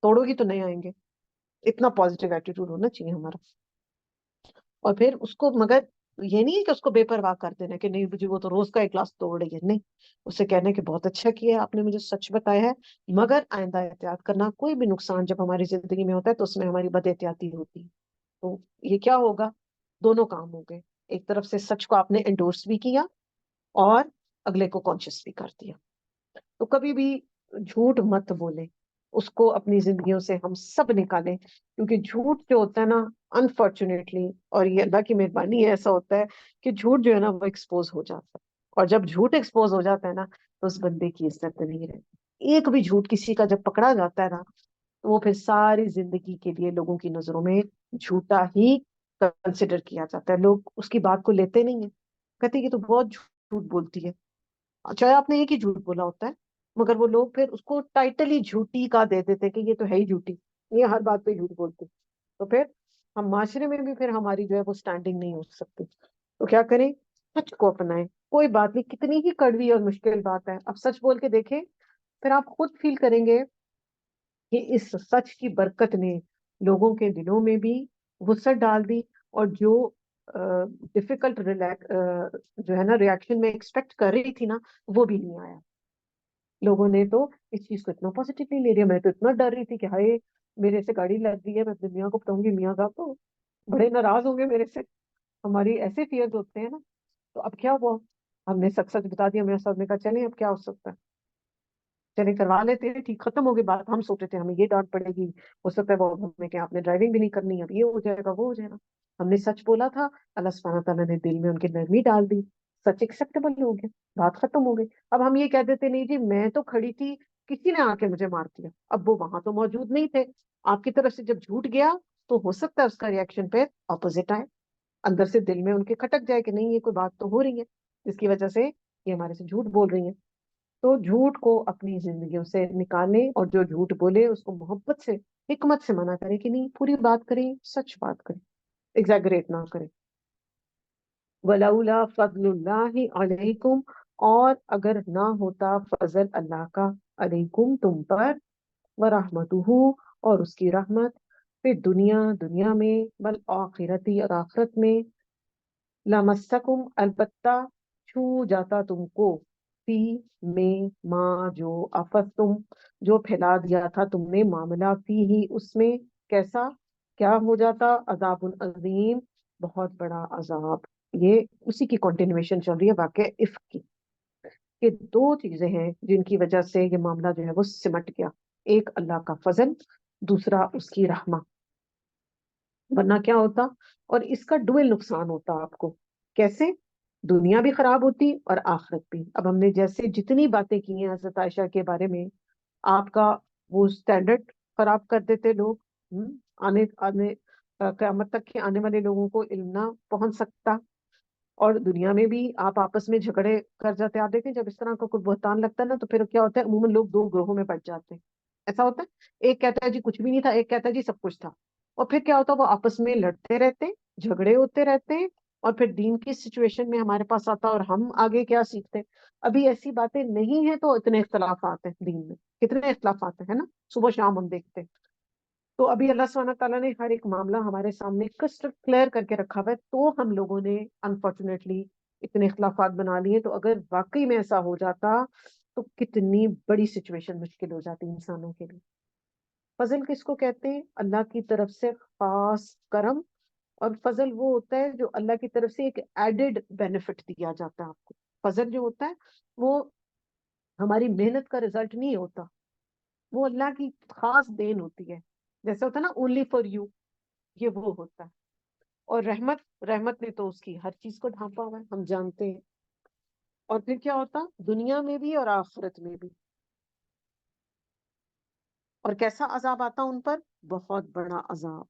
توڑو گی تو نہیں آئیں گے. اتنا پازیٹیو ایٹیٹیوڈ ہونا چاہیے ہمارا. اور پھر اس کو مگر یہ نہیں ہے کہ اس کو بے پرواہ کر دینا کہ نہیں مجھے وہ تو روز کا ایک گلاس توڑ رہی ہے. نہیں، اسے کہنا کہ بہت اچھا کیا آپ نے مجھے سچ بتایا ہے، مگر آئندہ احتیاط کرنا. کوئی بھی نقصان جب ہماری زندگی میں ہوتا ہے تو اس میں ہماری بد احتیاطی ہوتی ہے. تو یہ کیا ہوگا؟ دونوں کام ہو گئے. ایک طرف سے سچ کو آپ نے انڈورس بھی کیا اور اگلے کو کانشیس بھی کر دیا. تو کبھی بھی جھوٹ مت بولیں. اس کو اپنی زندگیوں سے ہم سب نکالیں، کیونکہ جھوٹ جو ہوتا ہے نا انفارچونیٹلی، اور یہ اللہ کی مہربانی ہے، ایسا ہوتا ہے کہ جھوٹ جو ہے نا وہ ایکسپوز ہو جاتا ہے. اور جب جھوٹ ایکسپوز ہو جاتا ہے نا تو اس بندے کی عزت نہیں رہتی. ایک بھی جھوٹ کسی کا جب پکڑا جاتا ہے نا تو وہ پھر ساری زندگی کے لیے لوگوں کی نظروں میں جھوٹا ہی کنسیڈر کیا جاتا ہے. لوگ اس کی بات کو لیتے نہیں ہیں، کہتے ہیں کہ تو بہت جھوٹ بولتی ہے، چاہے آپ نے ایک ہی جھوٹ بولا ہوتا ہے، مگر وہ لوگ پھر اس کو ٹائٹل ہی جھوٹی کا دے دیتے کہ یہ تو ہے ہی جھوٹی، یہ ہر بات پہ جھوٹ بولتے. تو پھر ہم معاشرے میں بھی پھر ہماری جو ہے وہ اسٹینڈنگ نہیں ہو سکتی. تو کیا کریں؟ سچ کو اپنائیں. کوئی بات نہیں، کتنی ہی کڑوی اور مشکل بات ہے، اب سچ بول کے دیکھیں، پھر آپ خود فیل کریں گے کہ اس سچ کی برکت نے لوگوں کے دلوں میں بھی وسعت ڈال دی. اور جو ڈفیکلٹ جو ہے نا ریاکشن میں ایکسپیکٹ کر رہی تھی نا وہ بھی نہیں آیا. لوگوں نے تو اس چیز کو اتنا پازیٹیو نہیں لے رہی. میں تو اتنا ڈر رہی تھی کہ ہائے میرے سے گاڑی لگ گئی ہے، میں اپنے میاں کو بتاؤں گی، میاں صاحب تو بڑے ناراض ہوں گے میرے سے. ہماری ایسے فیئرز ہوتے ہیں نا. تو اب کیا ہوا؟ ہم نے سچ سچ بتا دیا. میاں صاحب نے کہا چلیں اب کیا ہو سکتا ہے، چلے کروا لیتے ہیں، ٹھیک ختم ہو گئی بات. ہم سوچتے تھے ہمیں یہ ڈانٹ پڑے گی، ہو سکتا ہے وہ ہمیں کہ آپ نے ڈرائیونگ بھی نہیں کرنی، اب یہ ہو جائے گا وہ ہو جائے گا. ہم نے سچ بولا تھا، اللہ سبحانہ تعالیٰ نے دل میں ان کی نرمی ڈال دی، سچ ایکسیپٹیبل ہو گیا، بات ختم ہو گئی. اب ہم یہ کہہ دیتے نہیں جی میں تو کھڑی تھی، کسی نے آ کے مجھے مار دیا، اب وہ وہاں تو موجود نہیں تھے. آپ کی طرف سے جب جھوٹ گیا تو ہو سکتا ہے اس کا ریئیکشن پہ اپوزٹ آئے، اندر سے دل میں ان کے کھٹک جائے کہ نہیں یہ کوئی بات تو ہو رہی ہے جس کی وجہ سے یہ ہمارے سے جھوٹ بول رہی ہیں. تو جھوٹ کو اپنی زندگیوں سے نکالیں، اور جو جھوٹ بولے اس کو محبت سے حکمت سے منع کریں کہ نہیں پوری بات کریں، سچ بات کریں، ایگزیگریٹ نہ کریں. وَلَوْلَا فَضْلُ اللَّهِ عَلَيْكُمْ، اور اگر نہ ہوتا فضل اللہ کا، علیکم تم پر، وَرَحْمَتُهُ اور اس کی رحمت، پھر دنیا میں، بالآخرتی اور آخرت میں، لَمَسَّكُمْ البتہ چھو جاتا تم کو، فی میں ما جو افستم جو پھیلا دیا تھا تم نے معاملہ، فی ہی اس میں، کیسا کیا ہو جاتا، عذاب عظیم بہت بڑا عذاب. یہ اسی کی کنٹینویشن چل رہی ہے واقعہ افک کی. یہ دو چیزیں ہیں جن کی وجہ سے یہ معاملہ جو ہے وہ سمٹ گیا. ایک اللہ کا فضل، دوسرا اس کی رحمہ. ورنہ کیا ہوتا؟ اور اس کا ڈوئل نقصان ہوتا آپ کو. کیسے؟ دنیا بھی خراب ہوتی اور آخرت بھی. اب ہم نے جیسے جتنی باتیں کی ہیں حضرت عائشہ کے بارے میں، آپ کا وہ سٹینڈرڈ خراب کر دیتے لوگ. آنے آنے قیامت تک کے آنے والے لوگوں کو علم نہ پہنچ سکتا. اور دنیا میں بھی آپ آپس میں جھگڑے کر جاتے. آپ دیکھیں جب اس طرح کا کوئی بہتان لگتا ہے نا، تو پھر کیا ہوتا ہے، عموماً لوگ دو گروہوں میں بٹ جاتے ہیں. ایسا ہوتا ہے، ایک کہتا ہے جی کچھ بھی نہیں تھا، ایک کہتا ہے جی سب کچھ تھا. اور پھر کیا ہوتا ہے، وہ آپس میں لڑتے رہتے ہیں، جھگڑے ہوتے رہتے ہیں. اور پھر دین کی سچویشن میں ہمارے پاس آتا اور ہم آگے کیا سیکھتے ہیں. ابھی ایسی باتیں نہیں ہیں تو اتنے اختلافات ہیں دین میں. کتنے اختلافات ہیں نا، صبح شام ہم دیکھتے ہیں. تو ابھی اللہ سبحانہ تعالیٰ نے ہر ایک معاملہ ہمارے سامنے کرسٹل کلیئر کر کے رکھا ہوا ہے، تو ہم لوگوں نے انفارچونیٹلی اتنے اختلافات بنا لیے. تو اگر واقعی میں ایسا ہو جاتا تو کتنی بڑی سچویشن مشکل ہو جاتی انسانوں کے لیے. فضل کس کو کہتے ہیں؟ اللہ کی طرف سے خاص کرم. اور فضل وہ ہوتا ہے جو اللہ کی طرف سے ایک ایڈڈ بینیفٹ دیا جاتا ہے آپ کو. فضل جو ہوتا ہے وہ ہماری محنت کا رزلٹ نہیں ہوتا، وہ اللہ کی خاص دین ہوتی ہے. جیسا ہوتا ہے نا اونلی فار یو، یہ وہ ہوتا ہے. اور رحمت، رحمت نے تو اس کی ہر چیز کو ڈھانپا ہوا ہے، ہم جانتے ہیں. اور پھر کیا ہوتا؟ دنیا میں بھی اور آخرت میں بھی. اور کیسا عذاب آتا ان پر؟ بہت بڑا عذاب.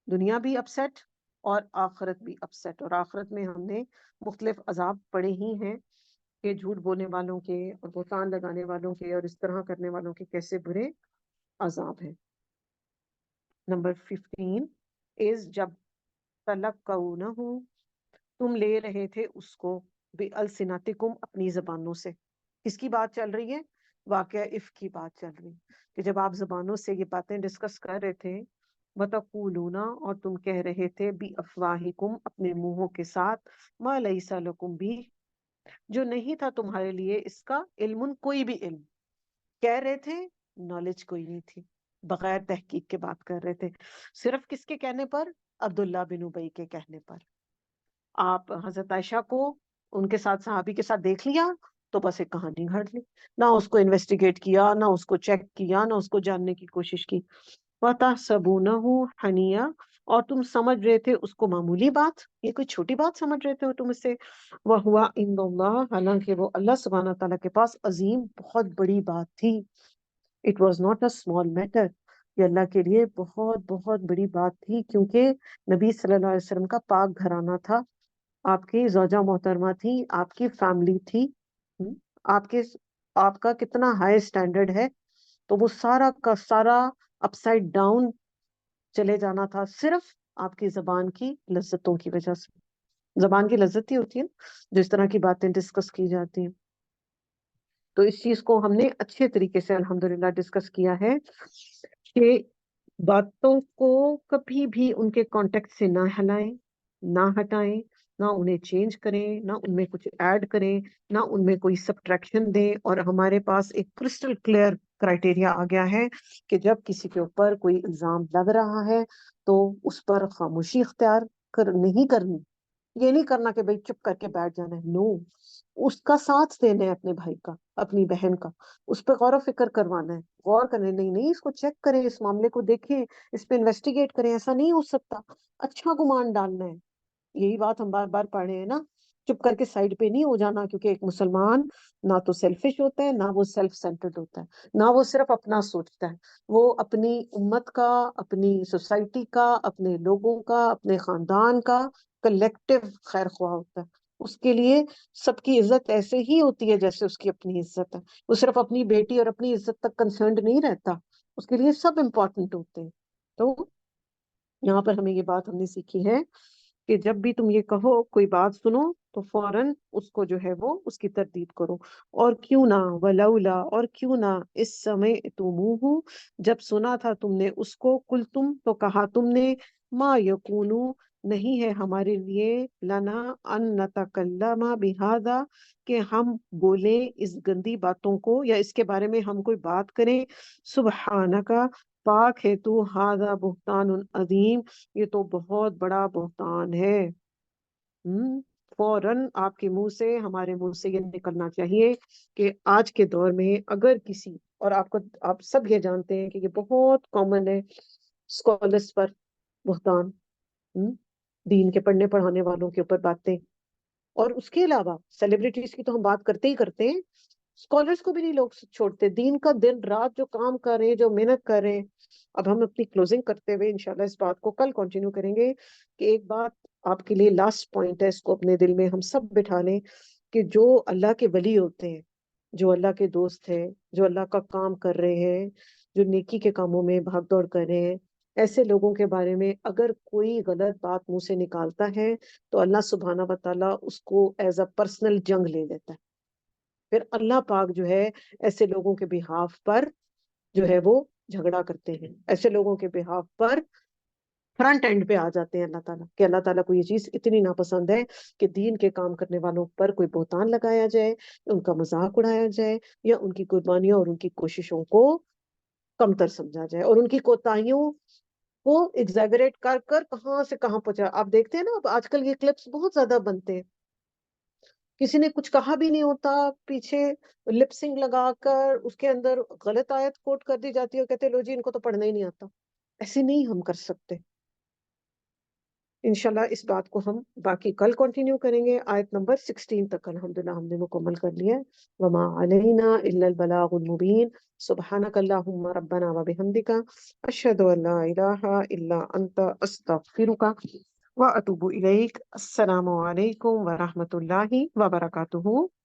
دنیا بھی اپسیٹ اور آخرت بھی اپسیٹ. اور آخرت میں ہم نے مختلف عذاب پڑے ہی ہیں کہ جھوٹ بولنے والوں کے اور بہتان لگانے والوں کے اور اس طرح کرنے والوں کے کیسے برے عذاب ہیں. نمبر 15 از جب تلقونہ، تم لے رہے تھے اس کو، بِأَلْسِنَتِكُمْ، اپنی زبانوں سے. کس کی بات چل رہی ہے؟ واقعہ افک کی بات چل رہی ہے کہ جب آپ زبانوں سے یہ باتیں ڈسکس کر رہے تھے، وَتَقُولُونَ، اور تم کہہ رہے تھے، بِأَفْوَاهِكُمْ، اپنے منہوں کے ساتھ، مَا لَيْسَ لَكُمْ بِهِ، جو نہیں تھا تمہارے لیے اس کا علم، کوئی بھی علم. کہہ رہے تھے، نالج کوئی نہیں تھی، بغیر تحقیق کے بات کر رہے تھے. صرف کس کے کہنے پر؟ عبداللہ بن ابی کے کہنے پر. آپ حضرت عائشہ کو ان کے ساتھ صحابی کے ساتھ دیکھ لیا تو بس ایک کہانی گھڑ لی، نہ اس کو انویسٹیگیٹ کیا، نہ اس کو چیک کیا، نہ اس کو جاننے کی کوشش کی. وَتَحْسَبُونَهُ حَنِيًّا، اور تم سمجھ رہے تھے اس کو معمولی بات، یہ کوئی چھوٹی بات سمجھ رہے تھے تم اسے. وَهُوَ عِندَ اللَّهِ، حالانکہ وہ اللہ سبحانہ تعالیٰ کے پاس عظیم، بہت بڑی بات تھی. It was not a small matter, یہ اللہ کے لیے بہت بہت بڑی بات تھی، کیونکہ نبی صلی اللہ علیہ وسلم کا پاک گھرانہ تھا، آپ کی زوجہ محترمہ تھی، آپ کی فیملی تھی. آپ کے آپ کا کتنا ہائی سٹینڈرڈ ہے، تو وہ سارا کا سارا اپ سائڈ ڈاؤن چلے جانا تھا صرف آپ کی زبان کی لذتوں کی وجہ سے. زبان کی لذت ہی ہوتی ہے جو اس طرح کی باتیں ڈسکس کی جاتی ہیں. تو اس چیز کو ہم نے اچھے طریقے سے الحمدللہ ڈسکس کیا ہے کہ باتوں کو کبھی بھی ان کے کانٹیکٹ سے نہ ہلائیں، نہ ہٹائیں، نہ انہیں چینج کریں، نہ ان میں کچھ ایڈ کریں، نہ ان میں کوئی سبٹریکشن دیں. اور ہمارے پاس ایک کرسٹل کلیئر کرائٹیریا آ گیا ہے کہ جب کسی کے اوپر کوئی الزام لگ رہا ہے تو اس پر خاموشی اختیار نہیں کرنی. یہ نہیں کرنا کہ بھائی چپ کر کے بیٹھ جانا ہے، نو. اس کا ساتھ دینا ہے، اپنے بھائی کا، اپنی بہن کا، اس پہ غور و فکر کروانا ہے، غور کرنے. نہیں نہیں، اس کو چیک کریں، اس معاملے کو دیکھیں، اس پہ انویسٹیگیٹ کریں. ایسا نہیں ہو سکتا، اچھا گمان ڈالنا ہے. یہی بات ہم بار بار پڑھ رہے ہیں نا، چپ کر کے سائڈ پہ نہیں ہو جانا. کیونکہ ایک مسلمان نہ تو سیلفش ہوتا ہے، نہ وہ سیلف سینٹرڈ ہوتا ہے، نہ وہ صرف اپنا سوچتا ہے. وہ اپنی امت کا، اپنی سوسائٹی کا، اپنے لوگوں کا، اپنے خاندان کا کلیکٹیو خیر خواہ ہوتا ہے. اس کے لیے سب کی عزت ایسے ہی ہوتی ہے جیسے اس کی اپنی عزت ہے. وہ صرف اپنی بیٹی اور اپنی عزت تک کنسرنڈ نہیں رہتا، اس کے لیے سب امپورٹنٹ ہوتے ہیں. تو یہاں پر ہمیں یہ بات ہم نے سیکھی ہے کہ جب بھی تم یہ کہو، کوئی بات سنو، تو فوراً اس کو جو ہے وہ اس کی تردید کرو. اور کیوں نہ، ولولا، اور کیوں نہ، اس سمے جب سنا تھا تم نے اس کو، کل تم، تو کہا تم نے، ما یکونو، نہیں ہے ہمارے لیے لنا ان نتکلم بہذا کہ ہم بولیں اس گندی باتوں کو یا اس کے بارے میں ہم کوئی بات کریں. سبحانکا، پاک ہے تو، ہذا بہتان عظیم، یہ تو بہت بڑا بہتان ہے. فوراً آپ کے منہ سے، ہمارے منہ سے یہ نکلنا چاہیے کہ آج کے دور میں اگر کسی، اور آپ سب یہ جانتے ہیں کہ یہ بہت کامن ہے اسکالرس پر بہتان، دین کے پڑھنے پڑھانے والوں کے اوپر باتیں، اور اس کے علاوہ سیلیبریٹیز کی تو ہم بات کرتے ہی کرتے ہیں، اسکالرس کو بھی نہیں لوگ چھوڑتے، دین کا دن رات جو کام کر رہے ہیں، جو محنت کر رہے ہیں. اب ہم اپنی کلوزنگ کرتے ہوئے انشاءاللہ اس بات کو کل کنٹینیو کریں گے کہ ایک بات آپ کے لیے لاسٹ پوائنٹ ہے، اس کو اپنے دل میں ہم سب بٹھا لیں کہ جو اللہ کے ولی ہوتے ہیں، جو اللہ کے دوست ہیں، جو اللہ کا کام کر رہے ہیں، جو نیکی کے کاموں میں بھاگ دوڑ کر رہے ہیں، ایسے لوگوں کے بارے میں اگر کوئی غلط بات منہ سے نکالتا ہے تو اللہ سبحانہ و تعالیٰ اس کو ایز اے پرسنل جنگ لے لیتا ہے. پھر اللہ پاک جو ہے ایسے لوگوں کے بہاف پر جو ہے وہ جھگڑا کرتے ہیں، ایسے لوگوں کے بہاف پر فرنٹ اینڈ پہ آ جاتے ہیں اللہ تعالیٰ، کہ اللہ تعالیٰ کو یہ چیز اتنی ناپسند ہے کہ دین کے کام کرنے والوں پر کوئی بہتان لگایا جائے، ان کا مذاق اڑایا جائے، یا ان کی قربانیوں اور ان کی کوششوں کو کمتر سمجھا جائے، اور ان کی کوتاہیوں کو ایگزیگریٹ کر کر کہاں سے کہاں پہنچا. آپ دیکھتے ہیں نا اب آج کل یہ کلپس بہت زیادہ بنتے ہیں، کسی نے کچھ کہا بھی نہیں ہوتا، پیچھے لپ سنگ لگا کر اس کے اندر غلط آیت کوٹ کر دی جاتی ہے اور کہتے ہیں لو جی ان کو تو پڑھنا ہی نہیں آتا. ایسے نہیں ہم کر سکتے. انشاءاللہ اس بات کو ہم باقی کل کنٹینیو کریں گے. آیت نمبر 16 تک الحمدللہ ہم نے مکمل کر لیا. وما علینا الا البلاغ المبین. سبحانک اللہم ربنا وبحمدک، اشہد ان لا الہ الا انت، استغفرک واتوب الیک. السلام علیکم ورحمۃ اللہ وبرکاتہ.